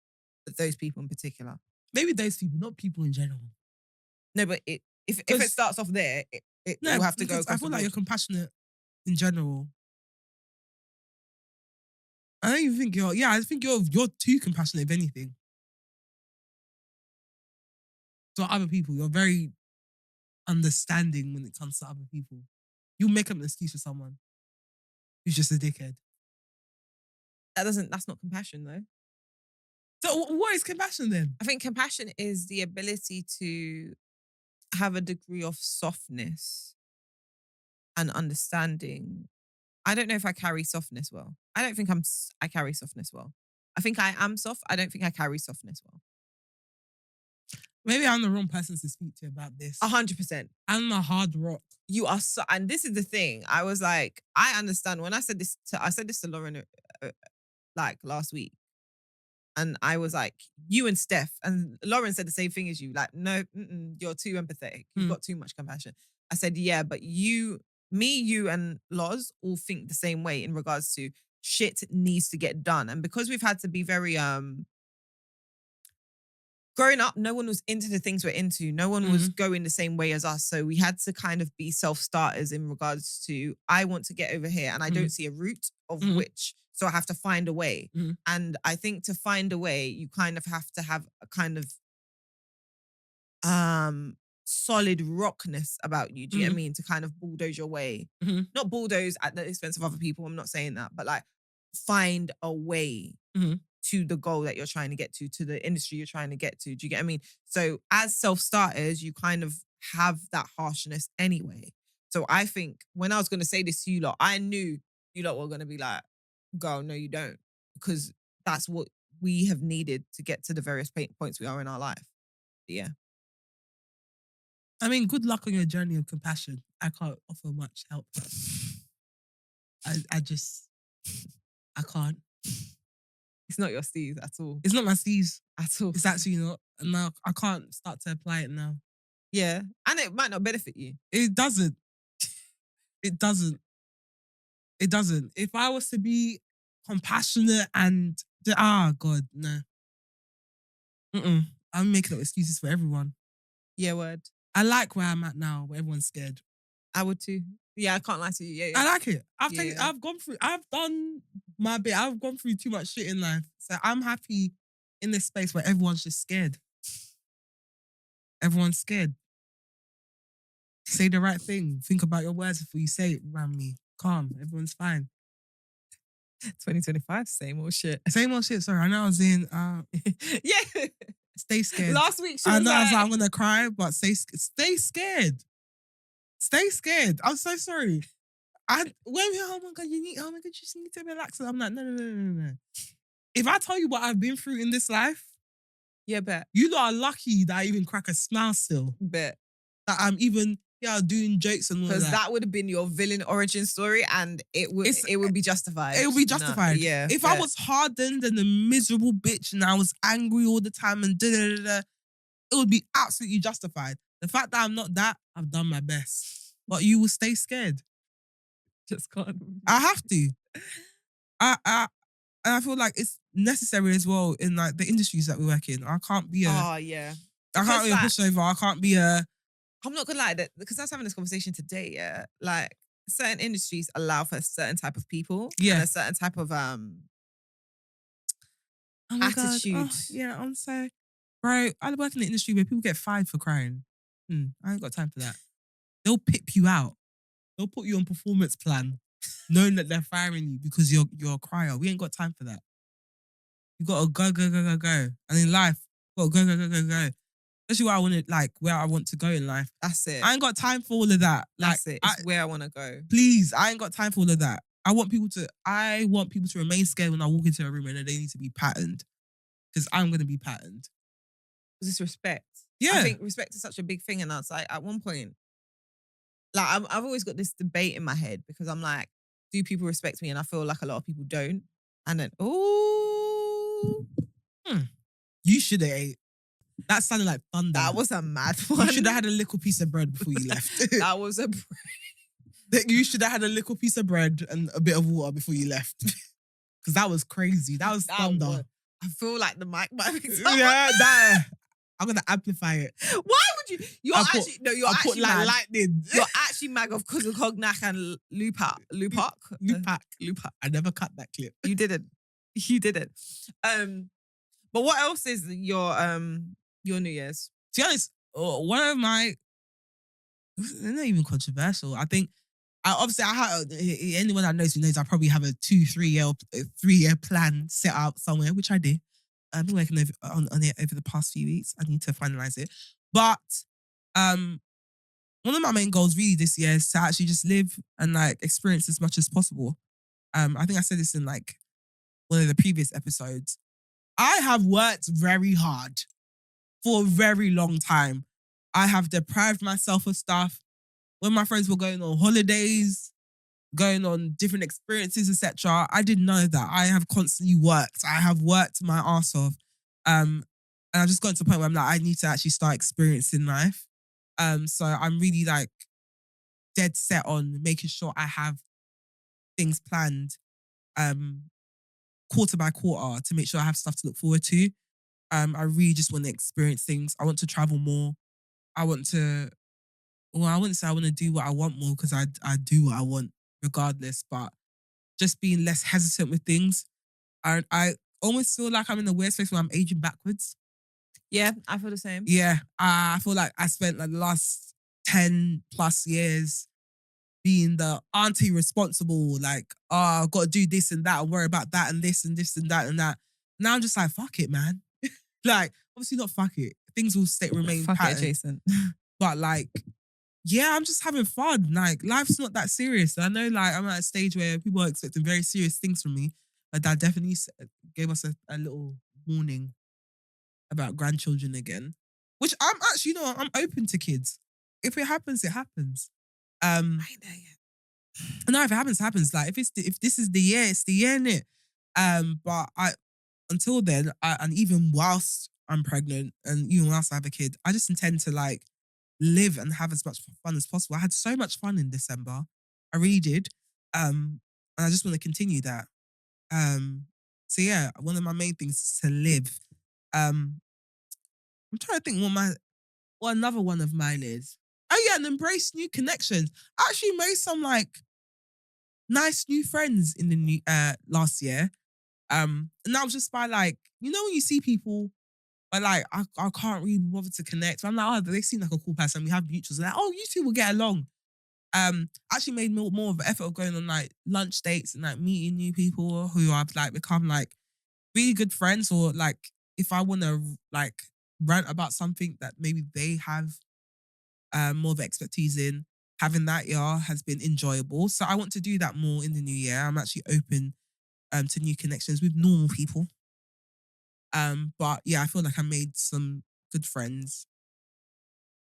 but those people in particular. Maybe those people, not people in general. No, but if it starts off there, it will have to go. I feel like you're compassionate in general. I don't even think I think you're too compassionate, if anything. To other people, you're very understanding when it comes to other people. You make up an excuse for someone who's just a dickhead. That's not compassion though. So what is compassion then? I think compassion is the ability to have a degree of softness and understanding. I don't know if I carry softness well. I don't think I carry softness well. I think I am soft. I don't think I carry softness well. Maybe I'm the wrong person to speak to about this. 100%. I'm a hard rock. You are so, and this is the thing. I was like, I understand when I said this to Lauren like last week. And I was like, you and Steph, and Lauren said the same thing as you. Like, no, you're too empathetic. You've got too much compassion. I said, yeah, but you and Loz all think the same way in regards to shit needs to get done. And because we've had to be very, growing up, no one was into the things we're into. No one was going the same way as us. So we had to kind of be self-starters in regards to, I want to get over here and I don't see a route of which. So I have to find a way. And I think to find a way, you kind of have to have a kind of solid rockness about you. Do you get what I mean? To kind of bulldoze your way. Not bulldoze at the expense of other people. I'm not saying that. But like find a way to the goal that you're trying to get to the industry you're trying to get to. Do you get what I mean? So as self-starters, you kind of have that harshness anyway. So I think when I was going to say this to you lot, I knew you lot were going to be like, girl, no, you don't. Because that's what we have needed to get to the various points we are in our life. But yeah. I mean, good luck on your journey of compassion. I can't offer much help. I can't. It's not your Steve at all. It's not my Steve's. At all. It's actually not. And now I can't start to apply it now. Yeah. And it might not benefit you. It doesn't. It doesn't. It doesn't. If I was to be compassionate and... God, no. I'm making up excuses for everyone. Yeah, word. I like where I'm at now, where everyone's scared. I would too. Yeah, I can't lie to you. Yeah. I like it. I've done my bit. I've gone through too much shit in life. So I'm happy in this space where everyone's just scared. Everyone's scared. Say the right thing. Think about your words before you say it, Rami. Calm. Everyone's fine. 2025, same old shit. Same old shit. Sorry, I know I was in. Yeah. Stay scared. Last week she I was know I was like, I'm gonna cry, but stay scared. Stay scared. I'm so sorry. When oh my god, you just need to relax. I'm like, no. If I tell you what I've been through in this life, yeah, bet. you lot are lucky that I even crack a smile still. Bet. That I'm even doing jokes and all Because that. that would have been your villain origin story and it would be justified. It would be justified. No, yeah. If I was hardened and a miserable bitch and I was angry all the time and it would be absolutely justified. The fact that I'm not that, I've done my best. But you will stay scared. Just can't. I have to. I feel like it's necessary as well in like the industries that we work in. I can't be oh yeah. I can't be a pushover. I can't be a. I'm not gonna lie, that because I was having this conversation today. Yeah, like certain industries allow for a certain type of people. Yeah. And a certain type of attitude. Oh, yeah, I'm so. Bro, I work in the industry where people get fired for crying. I ain't got time for that. They'll pip you out. They'll put you on performance plan, knowing that they're firing you because you're a crier. We ain't got time for that. You gotta go. And in life, you gotta go. Especially where I want to, like, where I want to go in life. That's it. I ain't got time for all of that. That's it. It's where I want to go. Please, I ain't got time for all of that. I want people to remain scared when I walk into a room and they need to be patterned. Because I'm gonna be patterned. Because it's respect. Yeah. I think respect is such a big thing. And I was like, at one point, like I've always got this debate in my head because I'm like, do people respect me? And I feel like a lot of people don't. And then, you should have ate. That sounded like thunder. That was a mad one. You should have had a little piece of bread before you left. That was a You should have had a little piece of bread and a bit of water before you left. Because that was crazy. That was thunder. I feel like the mic might be yeah, I'm going to amplify it. Why would you? You're actually mad. Lightning. You're actually mad of Cognac and Lupac. I never cut that clip. You didn't. But what else is your New Year's? To be honest, one of my, they're not even controversial. I think, anyone that knows me knows I probably have a 3-year plan set out somewhere, which I do. I've been working on it over the past few weeks. I need to finalize it. But one of my main goals really this year is to actually just live and like experience as much as possible. I think I said this in like one of the previous episodes. I have worked very hard for a very long time. I have deprived myself of stuff. When my friends were going on holidays, going on different experiences, etc., I didn't know that. I have constantly worked. I have worked my arse off. And I've just gotten to the point where I'm like, I need to actually start experiencing life. So I'm really like dead set on making sure I have things planned quarter by quarter to make sure I have stuff to look forward to. I really just want to experience things. I want to travel more. I wouldn't say I want to do what I want more because I do what I want regardless, but just being less hesitant with things. I almost feel like I'm in a weird space where I'm aging backwards. Yeah, I feel the same. Yeah, I feel like I spent like the last 10 plus years being the auntie responsible, like, I've got to do this and that and worry about that and this and this and that and that. Now I'm just like, fuck it, man. Like, obviously not fuck it. Things will remain fuck patterned. it, Jason. But like, yeah, I'm just having fun. Like, life's not that serious. I know like I'm at a stage where people are expecting very serious things from me. My dad definitely gave us a little warning about grandchildren again, which I'm actually, I'm open to kids. If it happens, it happens. I ain't there yet. No, if it happens, it happens. Like if this is the year, it's the year, innit? But until then, and even whilst I'm pregnant and even whilst I have a kid, I just intend to like live and have as much fun as possible. I had so much fun in December. I really did. And I just want to continue that. So yeah, one of my main things is to live. I'm trying to think what another one of mine is. Oh yeah, and embrace new connections. I actually made some like nice new friends in the new last year. And that was just by like, you know, when you see people, but like I can't really bother to connect. I'm like, oh, they seem like a cool person. We have mutuals. Like, oh, you two will get along. Actually made more of an effort of going on like lunch dates and like meeting new people who I've like become like really good friends, or like if I want to like rant about something that maybe they have more of expertise in, having that has been enjoyable. So I want to do that more in the new year. I'm actually open to new connections with normal people. But yeah, I feel like I made some good friends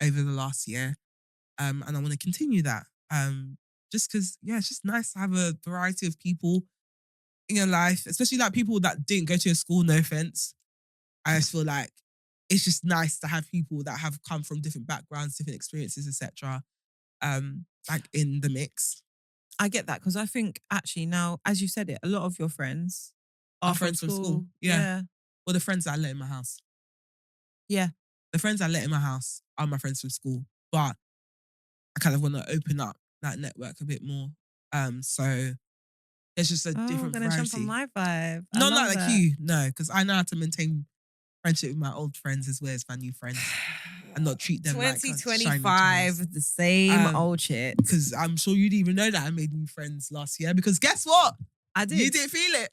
over the last year. And I want to continue that. Just because, yeah, it's just nice to have a variety of people in your life, especially like people that didn't go to your school, no offense. I just feel like it's just nice to have people that have come from different backgrounds, different experiences, etc. Like in the mix. I get that because I think actually now, as you said it, a lot of your friends Are friends from school. Yeah. Yeah. Well, the friends that I let in my house. Yeah. The friends I let in my house are my friends from school. But I kind of want to open up that network a bit more. So there's just a Oh, I'm different gonna jump variety. on my vibe. I No, love not like that. you. No, because I know how to maintain friendship with my old friends as well as my new friends and not treat them like shiny 2025, toys. the same old shit. Because I'm sure you didn't even know that I made new friends last year. Because guess what? I did. You didn't feel it.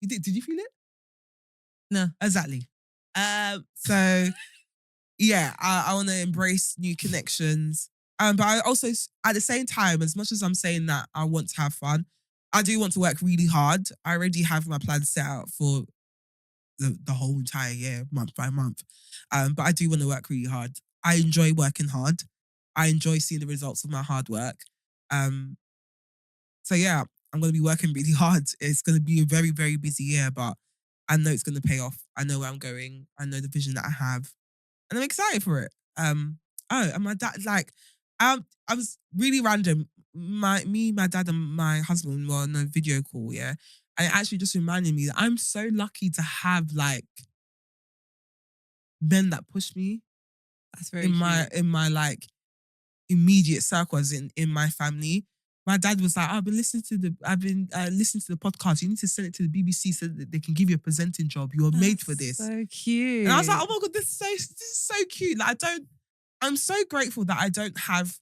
You did? Did you feel it? No. Exactly. So yeah, I want to embrace new connections. But I also, at the same time, as much as I'm saying that I want to have fun, I do want to work really hard. I already have my plans set out for the whole entire year, month by month. But I do want to work really hard. I enjoy working hard. I enjoy seeing the results of my hard work. So yeah, I'm going to be working really hard. It's going to be a very, very busy year, but I know it's going to pay off. I know where I'm going. I know the vision that I have. And I'm excited for it. And my dad, like, I was really random. My dad, and my husband were on a video call, yeah. And it actually just reminded me that I'm so lucky to have like men that push me That's very in my like immediate circle, as in my family. My dad was like, I've been listening to the podcast. You need to send it to the BBC so that they can give you a presenting job. You're made for this. So cute. And I was like, oh my God, this is so cute. Like I'm so grateful that I don't have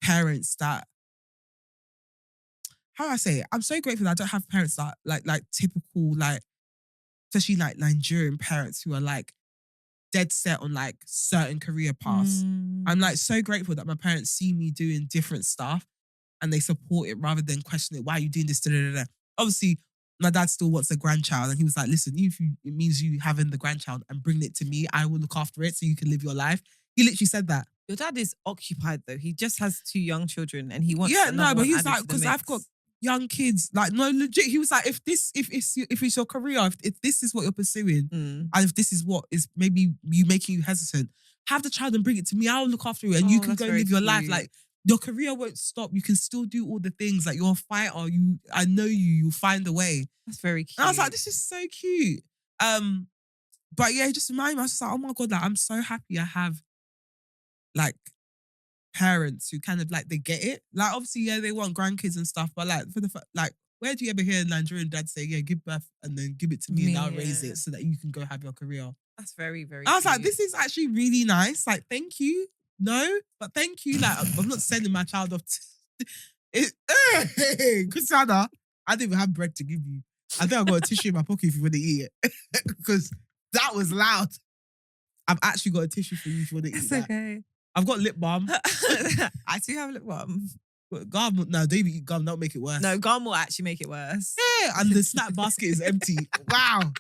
parents that, how do I say it? I'm so grateful that I don't have parents that like typical, like, especially like Nigerian parents who are like dead set on like certain career paths. I'm like so grateful that my parents see me doing different stuff and they support it rather than question it. Why are you doing this? Da, da, da, da. Obviously, my dad still wants a grandchild, and he was like, listen, if it means you having the grandchild and bringing it to me, I will look after it so you can live your life. He literally said that. Your dad is occupied though. He just has 2 young children and he wants but he's like, because because I've got young kids. Like, no, legit. He was like, if it's your career, if this is what you're pursuing, and if this is what is maybe making you hesitant, have the child and bring it to me. I'll look after it, and you can go live your life. Like, your career won't stop. You can still do all the things. Like, you're a fighter. I know you'll find a way. That's very cute. And I was like, this is so cute. But yeah, it just reminded me. I was just like, oh my God, like, I'm so happy I have like parents who kind of like, they get it. Like, obviously, yeah, they want grandkids and stuff, but like, like, where do you ever hear a Nigerian dad say, yeah, give birth and then give it to me and I'll raise it so that you can go have your career? That's very, very I was cute. like, this is actually really nice. Like, thank you. No, but thank you. Like, I'm not sending my child off to... Christiana, I didn't even have bread to give you. I think I got a tissue in my pocket if you want to eat it. Because that was loud. I've actually got a tissue for you if you want to eat that. Okay. I've got lip balm. I do have lip balm. But gum, no, don't eat gum, don't make it worse. No, gum will actually make it worse. Yeah, and the snack basket is empty. Wow.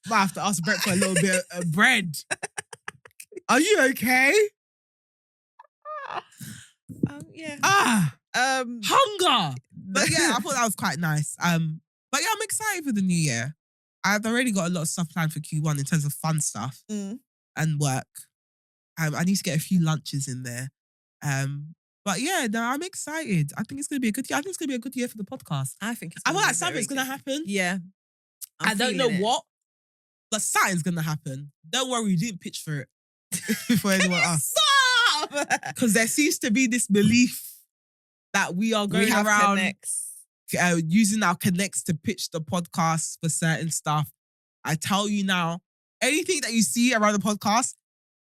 Might have to ask Brett for a little bit of bread. Are you okay? Yeah. Hunger. But yeah, I thought that was quite nice. But yeah, I'm excited for the new year. I've already got a lot of stuff planned for Q1 in terms of fun stuff and work. I need to get a few lunches in there. But yeah, no, I'm excited. I think it's going to be a good year. I think it's going to be a good year for the podcast. I think it's I feel like something's going to happen. Yeah. I don't know what, but something's going to happen. Don't worry, you didn't pitch for it before anyone else. Because there seems to be this belief that we are going around using our connects to pitch the podcast for certain stuff. I tell you now, anything that you see around the podcast,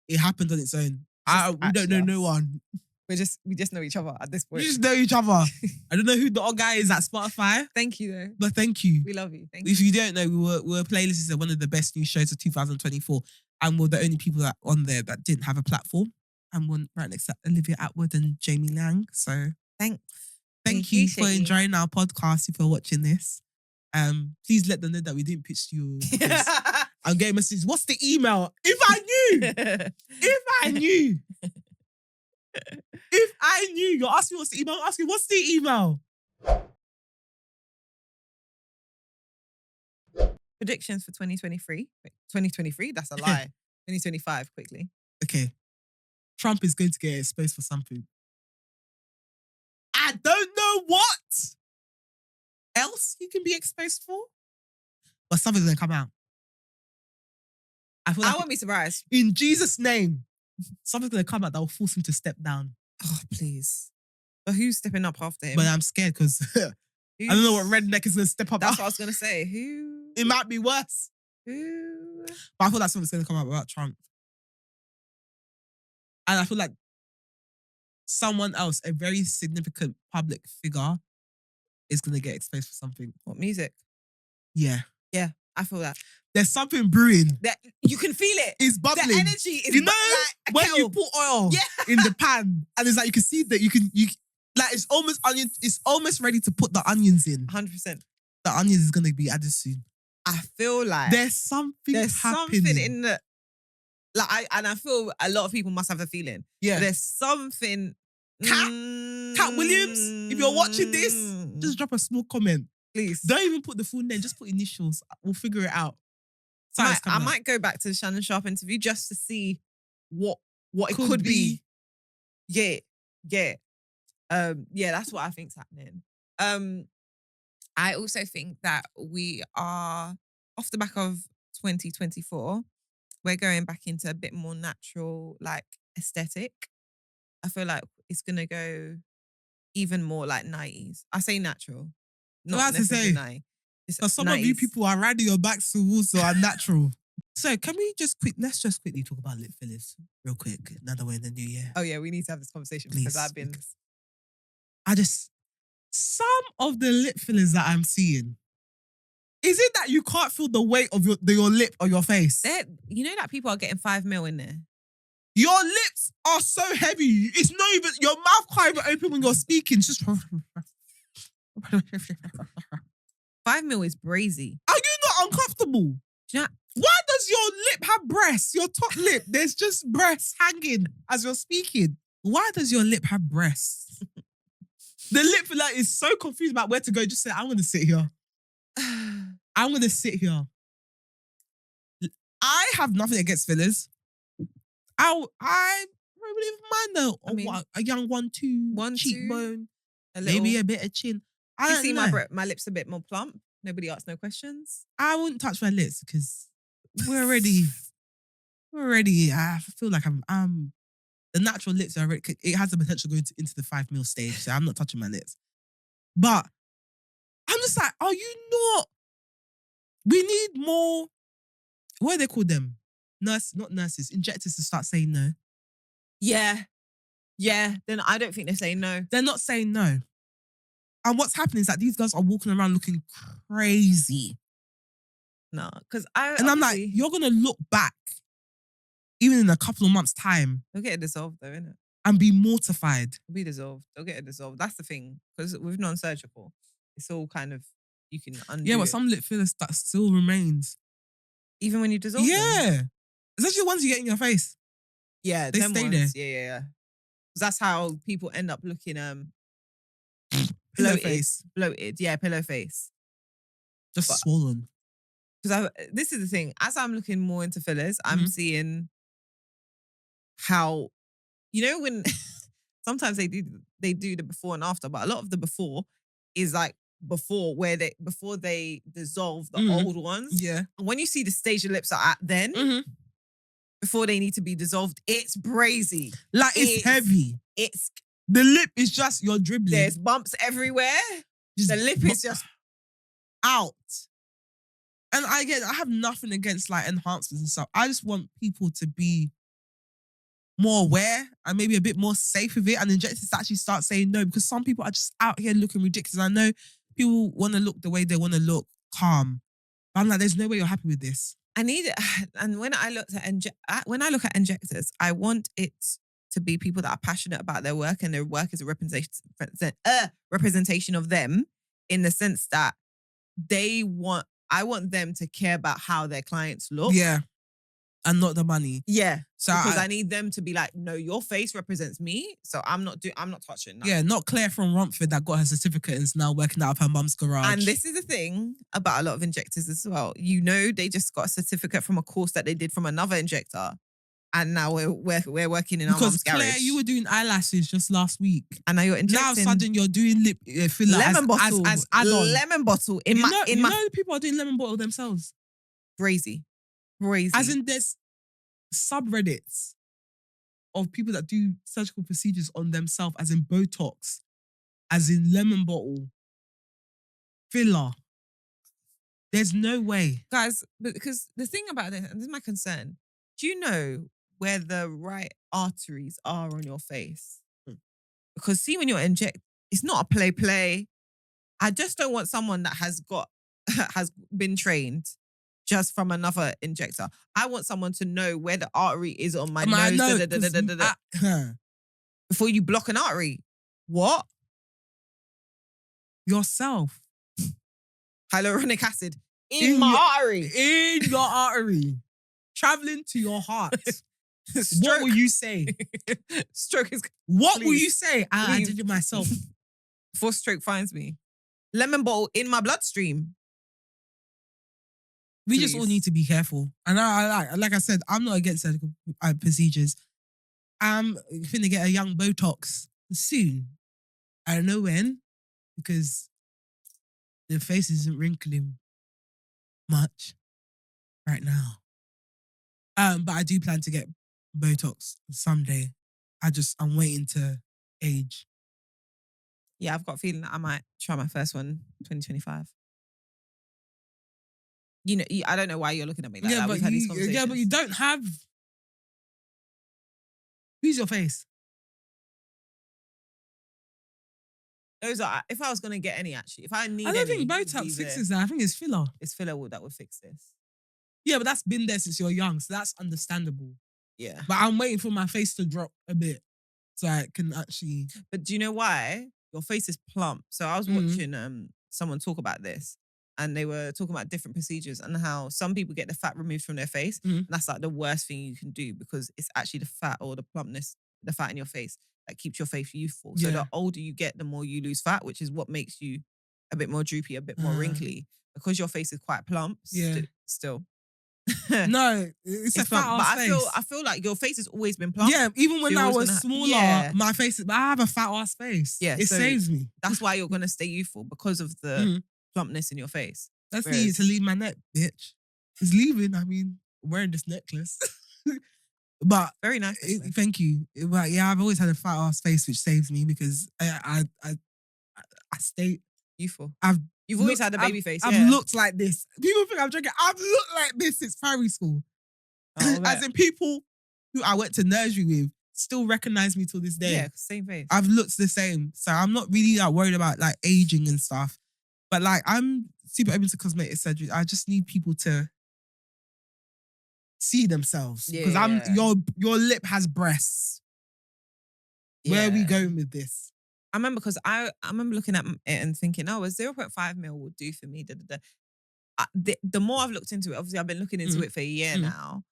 it happened on its own. We don't know no one. We just know each other at this point. We just know each other. I don't know who the odd guy is at Spotify. Thank you though. But thank you. We love you. Thank you. If you don't know, we were playlists are one of the best new shows of 2024. And we're the only people that on there that didn't have a platform. And we're right next to Olivia Atwood and Jamie Lang. So thank you for enjoying our podcast if you're watching this. Please let them know that we didn't pitch you. I'm getting messages. What's the email? If I knew. If I knew, you're asking what's the email, I'm asking what's the email? Predictions for 2023. 2023? That's a lie. 2025, quickly. Okay. Trump is going to get exposed for something. I don't know what else he can be exposed for, but something's going to come out. I won't be surprised. In Jesus' name, something's going to come out that will force him to step down. Oh, please. But who's stepping up after him? But I'm scared because I don't know what redneck is going to step up. That's what I was going to say. Who? It might be worse. Who? But I feel like something's going to come out about Trump. And I feel like someone else, a very significant public figure, is going to get exposed for something. What, music? Yeah. Yeah, I feel that. There's something brewing. You can feel it. It's bubbling. The energy is you know like when you put oil in the pan and it's like you can see that you like it's almost onion. It's almost ready to put the onions in. 100%. The onions is going to be added soon. I feel like there's something happening in the I feel a lot of people must have the feeling. Yeah. There's something. Cat Williams, if you're watching this, just drop a small comment. Please. Don't even put the full name, just put initials. We'll figure it out. I might go back to the Shannon Sharp interview just to see what it could be. Yeah. Yeah, that's what I think's happening. I also think that we are off the back of 2024. We're going back into a bit more natural, like aesthetic. I feel like it's gonna go even more like 90s. I say natural, not necessarily 90s. Because some of you people are riding your backs to also are natural. So can we let's just quickly talk about lip fillers real quick now that we're in the new year. Oh yeah, we need to have this conversation Please, because some of the lip fillers that I'm seeing, is it that you can't feel the weight of your lip or your face? You know that people are getting 5 mil in there? Your lips are so heavy. It's not even, your mouth can't even open when you're speaking. It's just 5 mil is brazy. Are you not uncomfortable? Why does your lip have breasts? Your top lip, there's just breasts hanging as you're speaking. Why does your lip have breasts? The lip filler is so confused about where to go. Just say, I'm going to sit here. I'm going to sit here. I have nothing against fillers. I don't really mind though. I mean, a young one cheekbone, maybe a bit of chin. I don't see know. my lips a bit more plump. Nobody asks no questions. I wouldn't touch my lips because we're already. I feel like I'm. The natural lips are already. It has the potential to go into the 5 mil stage, so I'm not touching my lips. But I'm just like, are you not? We need more. What do they call them? Not nurses, injectors to start saying no. Yeah. Then I don't think they're saying no. They're not saying no. And what's happening is that these girls are walking around looking crazy. No, because I'm like, you're gonna look back, even in a couple of months' time. They'll get it dissolved though, innit? And be mortified. It'll be dissolved. They'll get it dissolved. That's the thing. Because with non-surgical, it's all kind of, you can undo. Yeah, but some lip filler stuff still remains. Even when you dissolve them? Yeah. Especially the ones you get in your face. Yeah, they stay there. Yeah. Because that's how people end up looking pillow face. Bloated. Yeah, pillow face. Just swollen. Because this is the thing. As I'm looking more into fillers, I'm seeing how, when sometimes they do the before and after, but a lot of the before is like before they dissolve the old ones. Yeah. And when you see the stage your lips are at then, before they need to be dissolved, it's brazy. Like it's heavy. It's the lip is just, you're dribbling. There's bumps everywhere. The lip is just out. And I have nothing against like enhancements and stuff. I just want people to be more aware and maybe a bit more safe with it, and injectors to actually start saying no, because some people are just out here looking ridiculous. I know people want to look the way they want to look, calm. But I'm like, there's no way you're happy with this. I need it. And when I look at injectors, I want it to be people that are passionate about their work, and their work is a representation of them, in the sense that I want them to care about how their clients look. Yeah. And not the money. Yeah. So because I need them to be like, no, your face represents me, so I'm not touching that. Yeah, not Claire from Romford that got her certificate and is now working out of her mum's garage. And this is the thing about a lot of injectors as well. You know, they just got a certificate from a course that they did from another injector, and now we're working in our mum's garage. Because Claire, you were doing eyelashes just last week, and now you're injecting. Now sudden you're doing lip filler lemon bottle as add-on. Lemon bottle in you know people are doing lemon bottle themselves. Crazy. As in, there's subreddits of people that do surgical procedures on themselves, as in Botox, as in lemon bottle, filler. There's no way. Guys, because the thing about this, and this is my concern, do you know where the right arteries are on your face? Because see, when you're inject, it's not a play. I just don't want someone that has been trained just from another injector. I want someone to know where the artery is on my nose. Before you block an artery. What? Yourself. Hyaluronic acid in my artery. In your artery. Traveling to your heart. What will you say? Stroke is... What will you say? I did it myself. Before stroke finds me. Lemon bottle in my bloodstream. We just all need to be careful. And like I said, I'm not against surgical procedures. I'm finna get a young Botox soon. I don't know when, because the face isn't wrinkling much right now. But I do plan to get Botox someday. I'm waiting to age. Yeah, I've got a feeling that I might try my first one 2025. You know, I don't know why you're looking at me like that. We've had these conversations. Yeah, but you don't have... Who's your face? Those are... If I was going to get any, actually. If I need I don't think Botox fixes that. I think it's filler. It's filler that would fix this. Yeah, but that's been there since you're young, so that's understandable. Yeah. But I'm waiting for my face to drop a bit so I can actually... But do you know why? Your face is plump. So I was watching someone talk about this, and they were talking about different procedures and how some people get the fat removed from their face. And that's like the worst thing you can do, because it's actually the fat or the plumpness, the fat in your face, that keeps your face youthful. So the older you get, the more you lose fat, which is what makes you a bit more droopy, a bit more wrinkly. Because your face is quite plump still. No, it's a fat ass face. I feel like your face has always been plump. Yeah, even when I was smaller, my face, I have a fat ass face. Yeah, it saves me. That's why you're gonna stay youthful, because of the plumpness in your face. That's needed to leave my neck, bitch. It's leaving. I mean, wearing this necklace. But very nice. Thank you. But yeah, I've always had a fat ass face, which saves me, because I stay youthful. You've always had a baby face. I've looked like this. People think I'm joking. I've looked like this since primary school. As in, people who I went to nursery with still recognize me till this day. Yeah, same face. I've looked the same. So I'm not really worried about like aging and stuff. But like, I'm super open to cosmetic surgery. I just need people to see themselves. Because your lip has breasts. Where are we going with this? I remember, because I remember looking at it and thinking, oh, a 0.5 mil will do for me. The more I've looked into it, obviously I've been looking into it for a year now.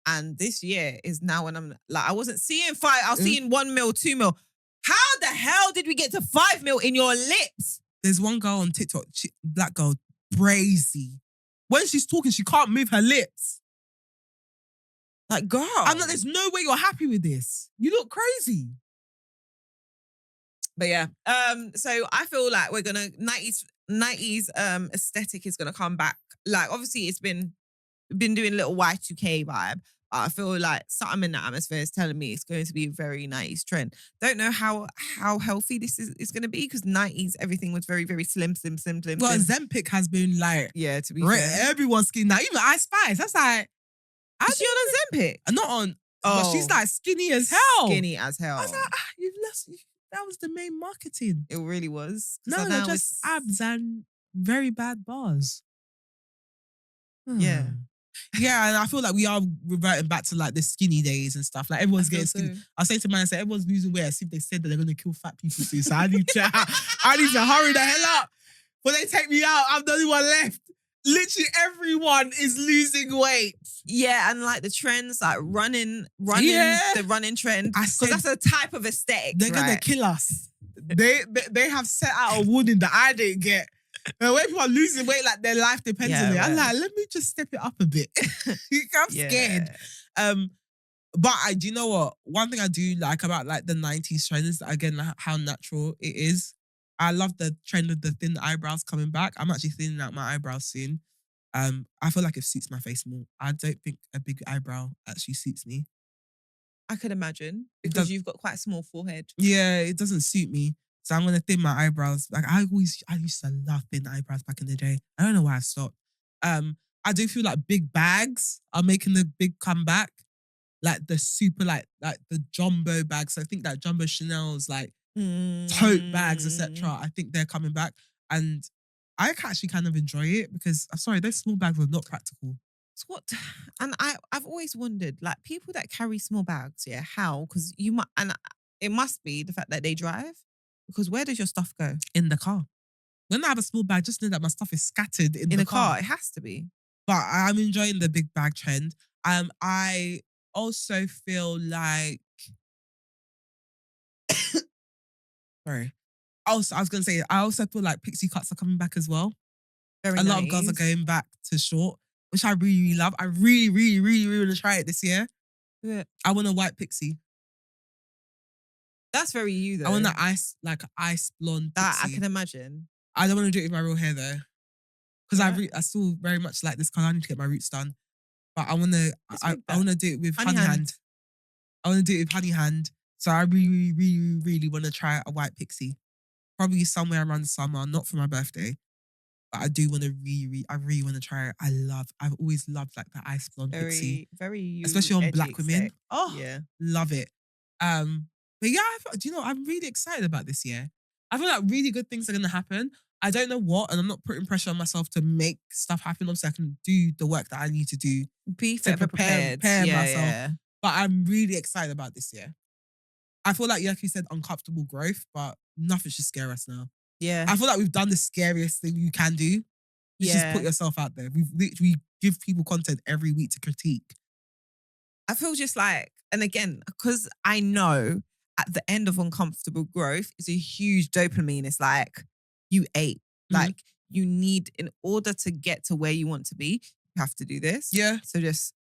And this year is now when I'm like, I wasn't seeing 5, I was seeing 1 mil, 2 mil. How the hell did we get to 5 mil in your lips? There's one girl on TikTok, black girl, brazy. When she's talking, she can't move her lips. Like, girl. I'm like, there's no way you're happy with this. You look crazy. But yeah, so I feel like we're gonna 90s aesthetic is gonna come back. Like, obviously it's been doing a little Y2K vibe, I feel like something in the atmosphere is telling me it's going to be a very 90s trend. Don't know how healthy this is going to be because 90s everything was very, very slim. Well, slim. Zempic has been like Yeah, to be fair. everyone's skinny now. Even Ice Spice. That's like Is she on a Zempic? not on. But she's like skinny as hell. Skinny as hell. I was like, you've lost. That was the main marketing. It really was. No, now just abs and very bad bars. Yeah. Yeah, and I feel like we are reverting back to like the skinny days and stuff. Like everyone's getting skinny. So. I say to man, I say everyone's losing weight as if they said that they're going to kill fat people soon. So I need to hurry the hell up. When they take me out, I'm the only one left. Literally everyone is losing weight. Yeah, and like the trends, like running, the running trend. Because that's a type of aesthetic. They're gonna kill us. They have set out a warning that I didn't get. When people are losing weight, like their life depends on it. I'm like, let me just step it up a bit. I'm scared. But do you know what? One thing I do like about like the 90s trend is again like, how natural it is. I love the trend of the thin eyebrows coming back. I'm actually thinning out my eyebrows soon. I feel like it suits my face more. I don't think a big eyebrow actually suits me. I could imagine because you've got quite a small forehead. Yeah, it doesn't suit me. So I'm gonna thin my eyebrows. Like I used to love thin eyebrows back in the day. I don't know why I stopped. I do feel like big bags are making the big comeback. Like the super like the jumbo bags. So I think that jumbo Chanel's like tote bags, etc. I think they're coming back, and I actually kind of enjoy it because I'm sorry, those small bags are not practical. So what? And I've always wondered, like people that carry small bags, yeah, how? Because you might, and it must be the fact that they drive. Because where does your stuff go? In the car. When I have a small bag, just know that my stuff is scattered in the car. It has to be. But I'm enjoying the big bag trend. I also feel like sorry. Also, I was gonna say, I also feel like pixie cuts are coming back as well. A lot of girls are going back to short, which I really, really love. I really, really, really, really want to try it this year. Yeah. I want a white pixie. That's very you though. I want ice blonde pixie. I can imagine. I don't want to do it with my real hair though. Because I still very much like this colour. I need to get my roots done. But I want to do it with honey hand. I want to do it with honey hand. So I really, really, really want to try a white pixie. Probably somewhere around the summer, not for my birthday. But I do want to I really want to try it. I've always loved like the ice blonde pixie. Very you. Especially on black women. Oh, yeah. Love it. But yeah, do you know, I'm really excited about this year. I feel like really good things are going to happen. I don't know what, and I'm not putting pressure on myself to make stuff happen. Obviously, I can do the work that I need to do. Be to prepare myself. Yeah. But I'm really excited about this year. I feel like you said, uncomfortable growth, but nothing should scare us now. Yeah. I feel like we've done the scariest thing you can do. You just put yourself out there. We give people content every week to critique. I feel just like, and again, because I know at the end of uncomfortable growth is a huge dopamine. It's like you ate. Like you need, in order to get to where you want to be, you have to do this. Yeah. So just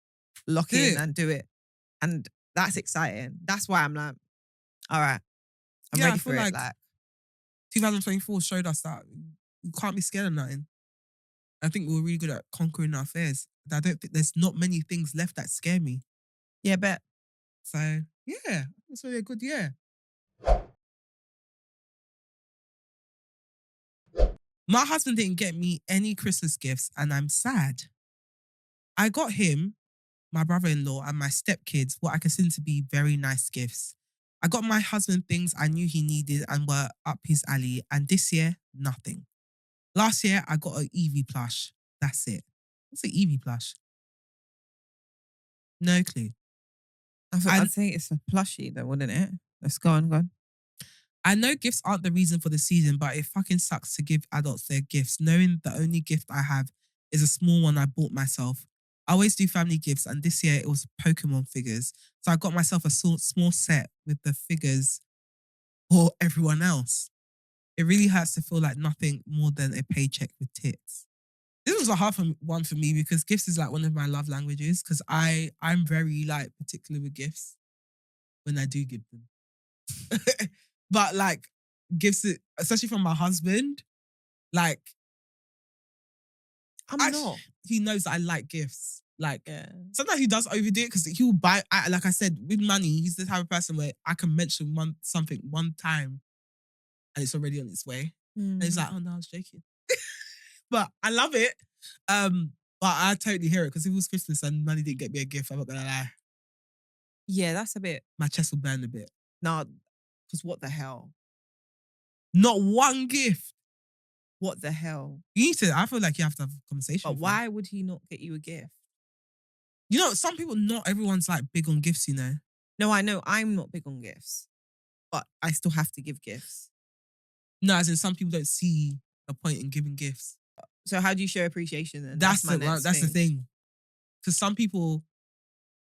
lock in and do it. And that's exciting. That's why I'm like, all right, I'm ready for it. Like 2024 showed us that you can't be scared of nothing. I think we were really good at conquering our fears. I don't think there's not many things left that scare me. Yeah, but so yeah, it's really a good year. My husband didn't get me any Christmas gifts and I'm sad. I got him, my brother-in-law, and my stepkids what I consider to be very nice gifts. I got my husband things I knew he needed and were up his alley, and this year, nothing. Last year, I got an Eevee plush. That's it. What's an Eevee plush? No clue. I'd say it's a plushie though, wouldn't it? Let's go on. I know gifts aren't the reason for the season, but it fucking sucks to give adults their gifts, knowing the only gift I have is a small one I bought myself. I always do family gifts, and this year it was Pokemon figures. So I got myself a small set with the figures for everyone else. It really hurts to feel like nothing more than a paycheck with tits. This was a hard one for me because gifts is like one of my love languages because I'm very like particular with gifts when I do give them. But like gifts, especially from my husband, like I'm not. He knows that I like gifts. Like, Yeah. sometimes he does overdo it because he'll buy. Like I said, with money, he's the type of person where I can mention something one time and it's already on its way. And he's like, oh no, I was joking. But I love it. But I totally hear it because if it was Christmas and money didn't get me a gift, I'm not gonna lie, Yeah, that's a bit. my chest will burn a bit. Nah, because what the hell? Not one gift. What the hell? You need to. I feel like you have to have a conversation. But with him. why would he not get you a gift? You know, some people, not everyone's like big on gifts. You know. No, I know I'm not big on gifts, but I still have to give gifts. No, as in some people don't see the point in giving gifts. So how do you show appreciation then? That's my the next that's the thing. thing. Because some people,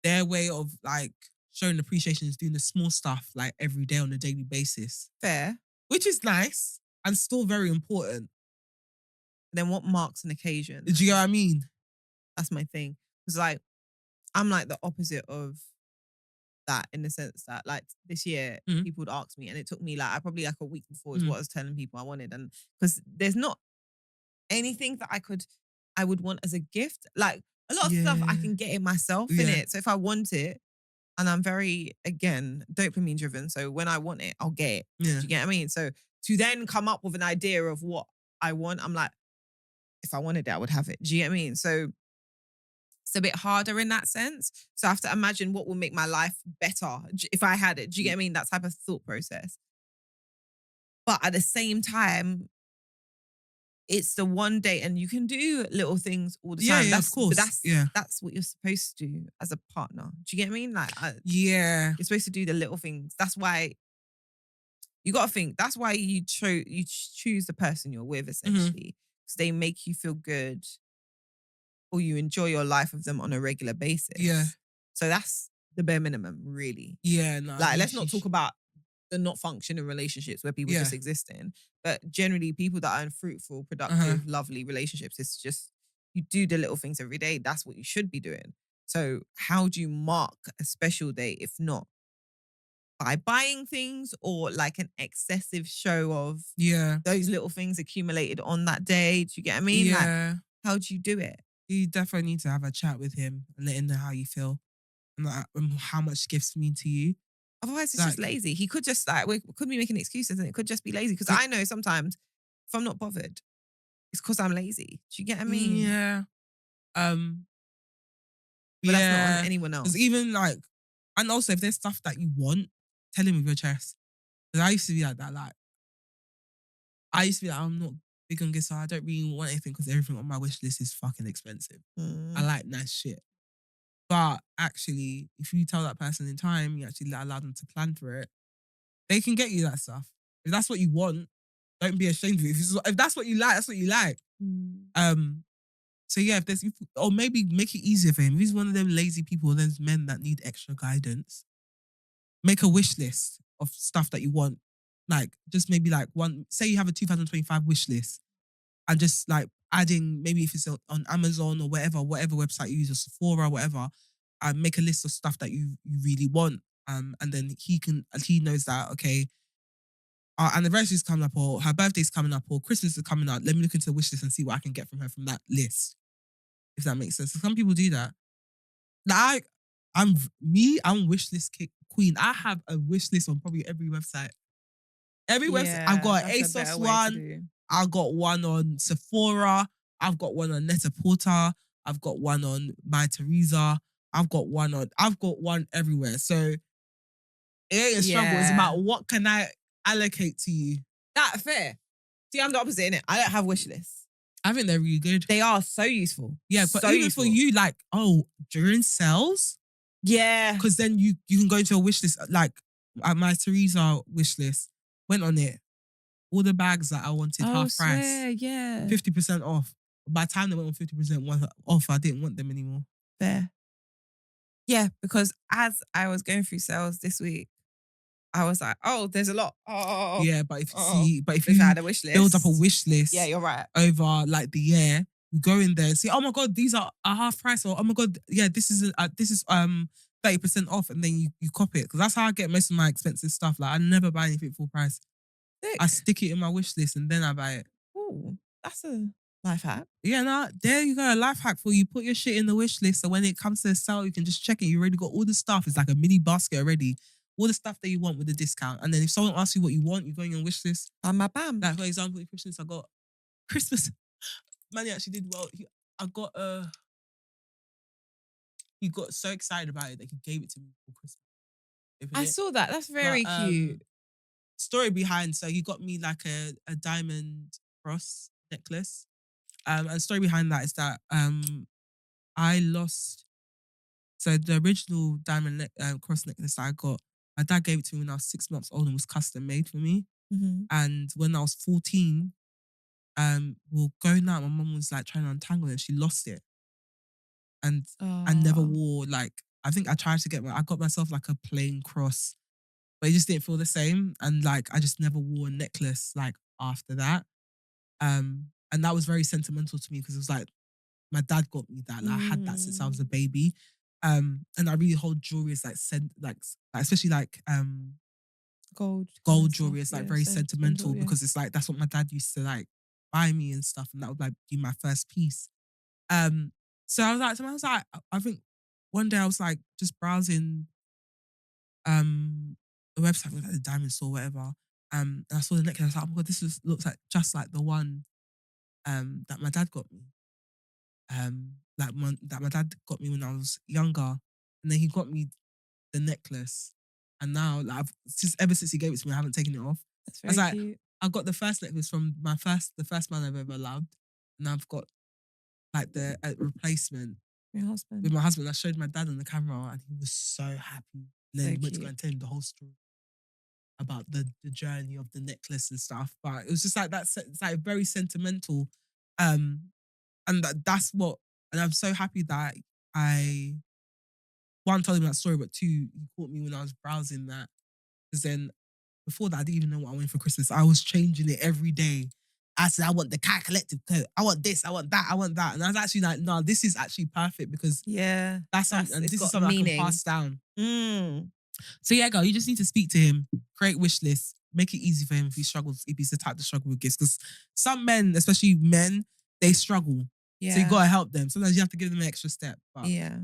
their way of like showing appreciation is doing the small stuff like every day on a daily basis, Fair. which is nice and still very important. Then what marks an occasion? Do you get what I mean? That's my thing. Because like, I'm like the opposite of that in the sense that like this year Mhm. people would ask me and it took me like I probably like a week before is Mhm. what I was telling people I wanted, and because there's not anything that I would want as a gift. Like a lot of stuff I Yeah. can get it myself in Yeah. it. So if I want it, and I'm very again dopamine driven, so when I want it, I'll get it. Yeah. Do you get what I mean? So to then come up with an idea of what I want, I'm like, if I wanted it, I would have it. Do you get what I mean? So it's a bit harder in that sense. So I have to imagine what will make my life better if I had it. Do you get what I mean? That type of thought process. But at the same time, it's the one day, and you can do little things all the time. Yeah, That's, of course. But Yeah. that's what you're supposed to do as a partner. Do you get what I mean? Like, Yeah. you're supposed to do the little things. That's why you got to think. That's why you choose the person you're with, essentially, because they make you feel good, or you enjoy your life with them on a regular basis. Yeah. So that's the bare minimum, really. Yeah. No. Like, let's not talk about the not functioning relationships where people just existing, but generally people that are in fruitful, productive, lovely relationships, it's just you do the little things every day. That's what you should be doing. So how do you mark a special day if not by buying things or like an excessive show of those little things accumulated on that day? Do you get what I mean? Yeah. Like, how do you do it? You definitely need to have a chat with him and let him know how you feel and like, how much gifts mean to you. Otherwise, it's just lazy. He could just like, we could be making excuses and it could just be lazy. Because I know sometimes if I'm not bothered, it's because I'm lazy. Do you get what I mean? Yeah. But that's not on anyone else. Because even like, and also if there's stuff that you want, tell him with your chest. Because I used to be like that. Like, I used to be like, I'm not big on gifts, so I don't really want anything because everything on my wish list is fucking expensive. I like nice shit. But actually, if you tell that person in time, you actually allow them to plan for it, they can get you that stuff. If that's what you want, don't be ashamed of it. If that's what you like, that's what you like. So yeah, or maybe make it easier for him. If he's one of them lazy people, those men that need extra guidance, make a wish list of stuff that you want. Like, just maybe like say you have a 2025 wish list and just like adding, maybe if it's on Amazon or whatever website you use, or Sephora, whatever, make a list of stuff that you really want. And then he knows that, okay, our anniversary's coming up, or her birthday's coming up, or Christmas is coming up. Let me look into the wish list and see what I can get from her from that list. If that makes sense. So some people do that. Like, I'm wish list queen. I have a wish list on probably every website. Every website. I've got an ASOS one. I've got one on Sephora. I've got one on Net-a-Porter. I've got one on My Teresa. I've got one everywhere. So it ain't a struggle. It's about what can I allocate to you. That's fair. See, I'm the opposite, innit? I don't have wish lists. I think they're really good. They are so useful. Yeah, but even useful for you, like, during sales? Yeah. Because then you can go into a wish list, like at My Teresa wish list, went on it. All the bags that I wanted half price. Yeah. 50% off. By the time they went on 50% off, I didn't want them anymore. Fair. Yeah, because as I was going through sales this week, I was like, there's a lot. Yeah, but if you had a wish list, build up a wish list, yeah, you're right, over like the year, you go in there and see, oh my god, these are a half price, or oh my god, yeah, this is 30% off, and then you copy it, because that's how I get most of my expensive stuff. Like, I never buy anything full price. Sick. I stick it in my wish list and then I buy it. Ooh, that's a Life hack. Yeah, no, there you go. A life hack for you. Put your shit in the wish list, so when it comes to the sale, you can just check it. You already got all the stuff. It's like a mini basket already. All the stuff that you want with the discount. And then if someone asks you what you want, you go in your wish list. Bam. Like for example, Christmas, I got Christmas. Manny actually did well. I got he got so excited about it that he gave it to me for Christmas. I saw that. That's very cute. Story behind, so he got me like a diamond cross necklace. And story behind that is that I lost. So the original diamond cross necklace that I got, my dad gave it to me when I was 6 months old and was custom made for me. Mm-hmm. And when I was 14, we were going out. My mum was like trying to untangle it, and she lost it. And I never wore like, I think I tried to I got myself like a plain cross, but it just didn't feel the same. And like I just never wore a necklace like after that. And that was very sentimental to me because it was like my dad got me that. Like, I had that since I was a baby. And I really hold jewelry as like especially like gold jewelry is like very sentimental because it's like that's what my dad used to like buy me and stuff, and that would like be my first piece. So I was like, I think one day I was like just browsing the website with like the diamond store, whatever. And I saw the necklace. I was like, oh my god, looks like just like the one that my dad got me. That my dad got me when I was younger, and then he got me the necklace, and now like ever since he gave it to me, I haven't taken it off. That's very like, cute. I got the first necklace from the first man I've ever loved, and I've got like the replacement Your husband. with my husband. I showed my dad on the camera, and he was so happy. And then So he went to cute. go and tell him the whole story about the journey of the necklace and stuff. But it was just like it's like very sentimental. And that's what, and I'm so happy that I, one, told him that story, but two, he caught me when I was browsing that. Because then before that, I didn't even know what I wanted for Christmas. I was changing it every day. I said, I want the Cat Collective coat. I want this, I want that, I want that. And I was actually like, no, this is actually perfect because this is something I can pass down. So yeah, girl, you just need to speak to him, create wish lists, make it easy for him if he's the type to struggle with gifts. Because some men, especially men, they struggle. Yeah. So you gotta help them. Sometimes you have to give them an extra step. But yeah.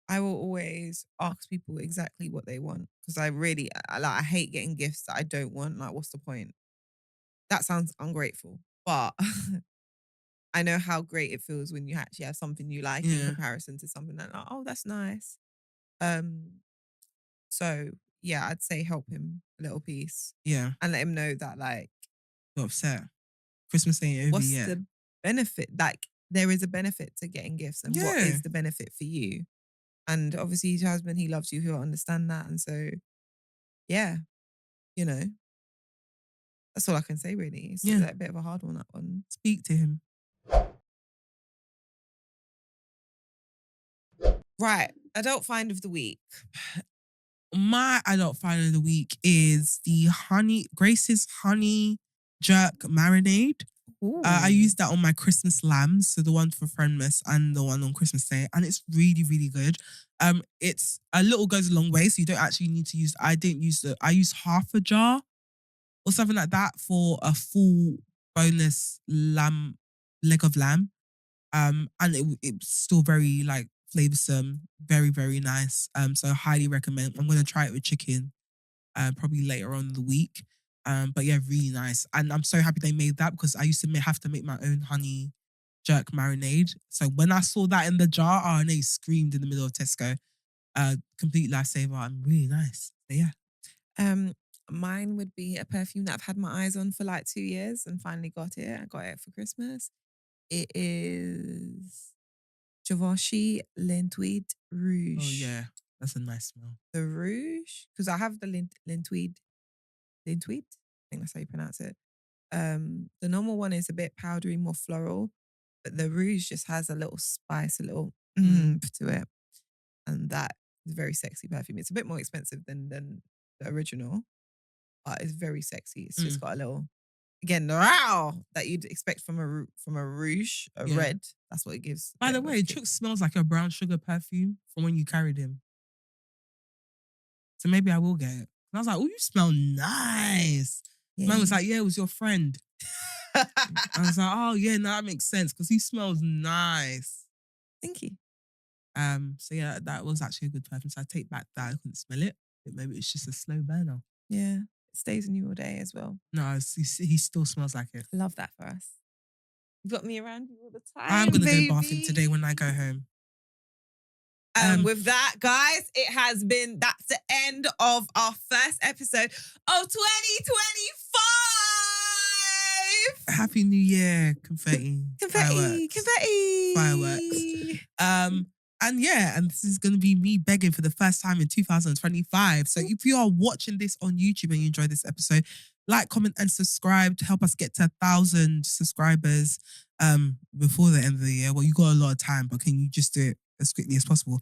I will always ask people exactly what they want because I hate getting gifts that I don't want. Like, what's the point? That sounds ungrateful, but I know how great it feels when you actually have something you like in comparison to something that, like, oh, that's nice. So yeah, I'd say help him a little piece. Yeah. And let him know that like you're upset. Christmas ain't over what's yet. the benefit? Like there is a benefit to getting gifts and what is the benefit for you? And obviously his husband, he loves you, he'll understand that. And so yeah, you know, that's all I can say really. It's like a bit of a hard one, that one. Speak to him. Right. Adult find of the week. My adult find of the week is the Grace's honey jerk marinade. I used that on my Christmas lambs, so the one for Friendmas and the one on Christmas Day, and it's really, really good. It's a little goes a long way, so you don't actually need to use. I used half a jar or something like that for a full boneless leg of lamb. And it's still very like flavoursome, very, very nice. So I highly recommend. I'm gonna try it with chicken, probably later on in the week. But yeah, really nice. And I'm so happy they made that because I used to have to make my own honey jerk marinade. So when I saw that in the jar, and they screamed in the middle of Tesco. Complete lifesaver and really nice. So yeah. Mine would be a perfume that I've had my eyes on for like 2 years and finally got it. I got it for Christmas. It is Givenchy Lintweed Rouge. Oh yeah, that's a nice smell. The Rouge, because I have the Lintweed. I think that's how you pronounce it. The normal one is a bit powdery, more floral, but the Rouge just has a little spice, a little to it, and that is a very sexy perfume. It's a bit more expensive than the original, but it's very sexy. It's just got a little, again, the wow that you'd expect from a Rouge, red. That's what it gives. By the way, Chook smells like a brown sugar perfume from when you carried him. So maybe I will get it. And I was like, oh, you smell nice. Yeah. Man was like, yeah, it was your friend. I was like, oh yeah, no, that makes sense because he smells nice. Thank you. So yeah, that was actually a good perfume. So I take back that I couldn't smell it. Maybe it's just a slow burner. Yeah. It stays in you all day as well. No, he still smells like it. Love that for us. You got me around you all the time. I'm gonna baby. go bathing today when I go home. With that, guys, that's the end of our first episode of 2025. Happy New Year, confetti. Confetti. Fireworks. And this is going to be me begging for the first time in 2025. So if you are watching this on YouTube and you enjoyed this episode, like, comment, and subscribe to help us get to 1,000 subscribers before the end of the year. Well, you got a lot of time, but can you just do it as quickly as possible?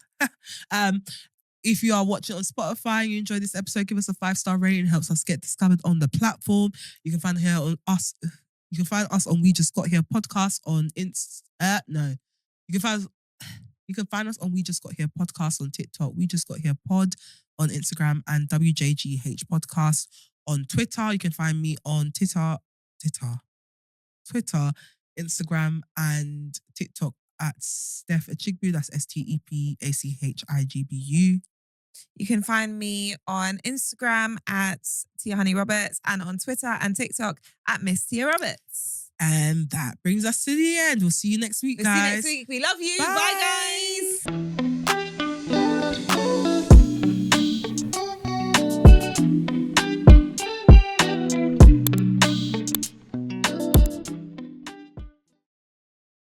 If you are watching on Spotify and you enjoyed this episode, give us a 5-star rating. It helps us get discovered on the platform. You can find us on We Just Got Here podcast on You can find us on We Just Got Here podcast on TikTok, We Just Got Here pod on Instagram, and WJGH podcast on Twitter. You can find me on Twitter, Instagram, and TikTok at Steph Achigbu. That's STEPACHIGBU. You can find me on Instagram at Tia Honey Roberts and on Twitter and TikTok at Miss Tia Roberts. And that brings us to the end. We'll see you next week, guys. See you next week. We love you. Bye guys.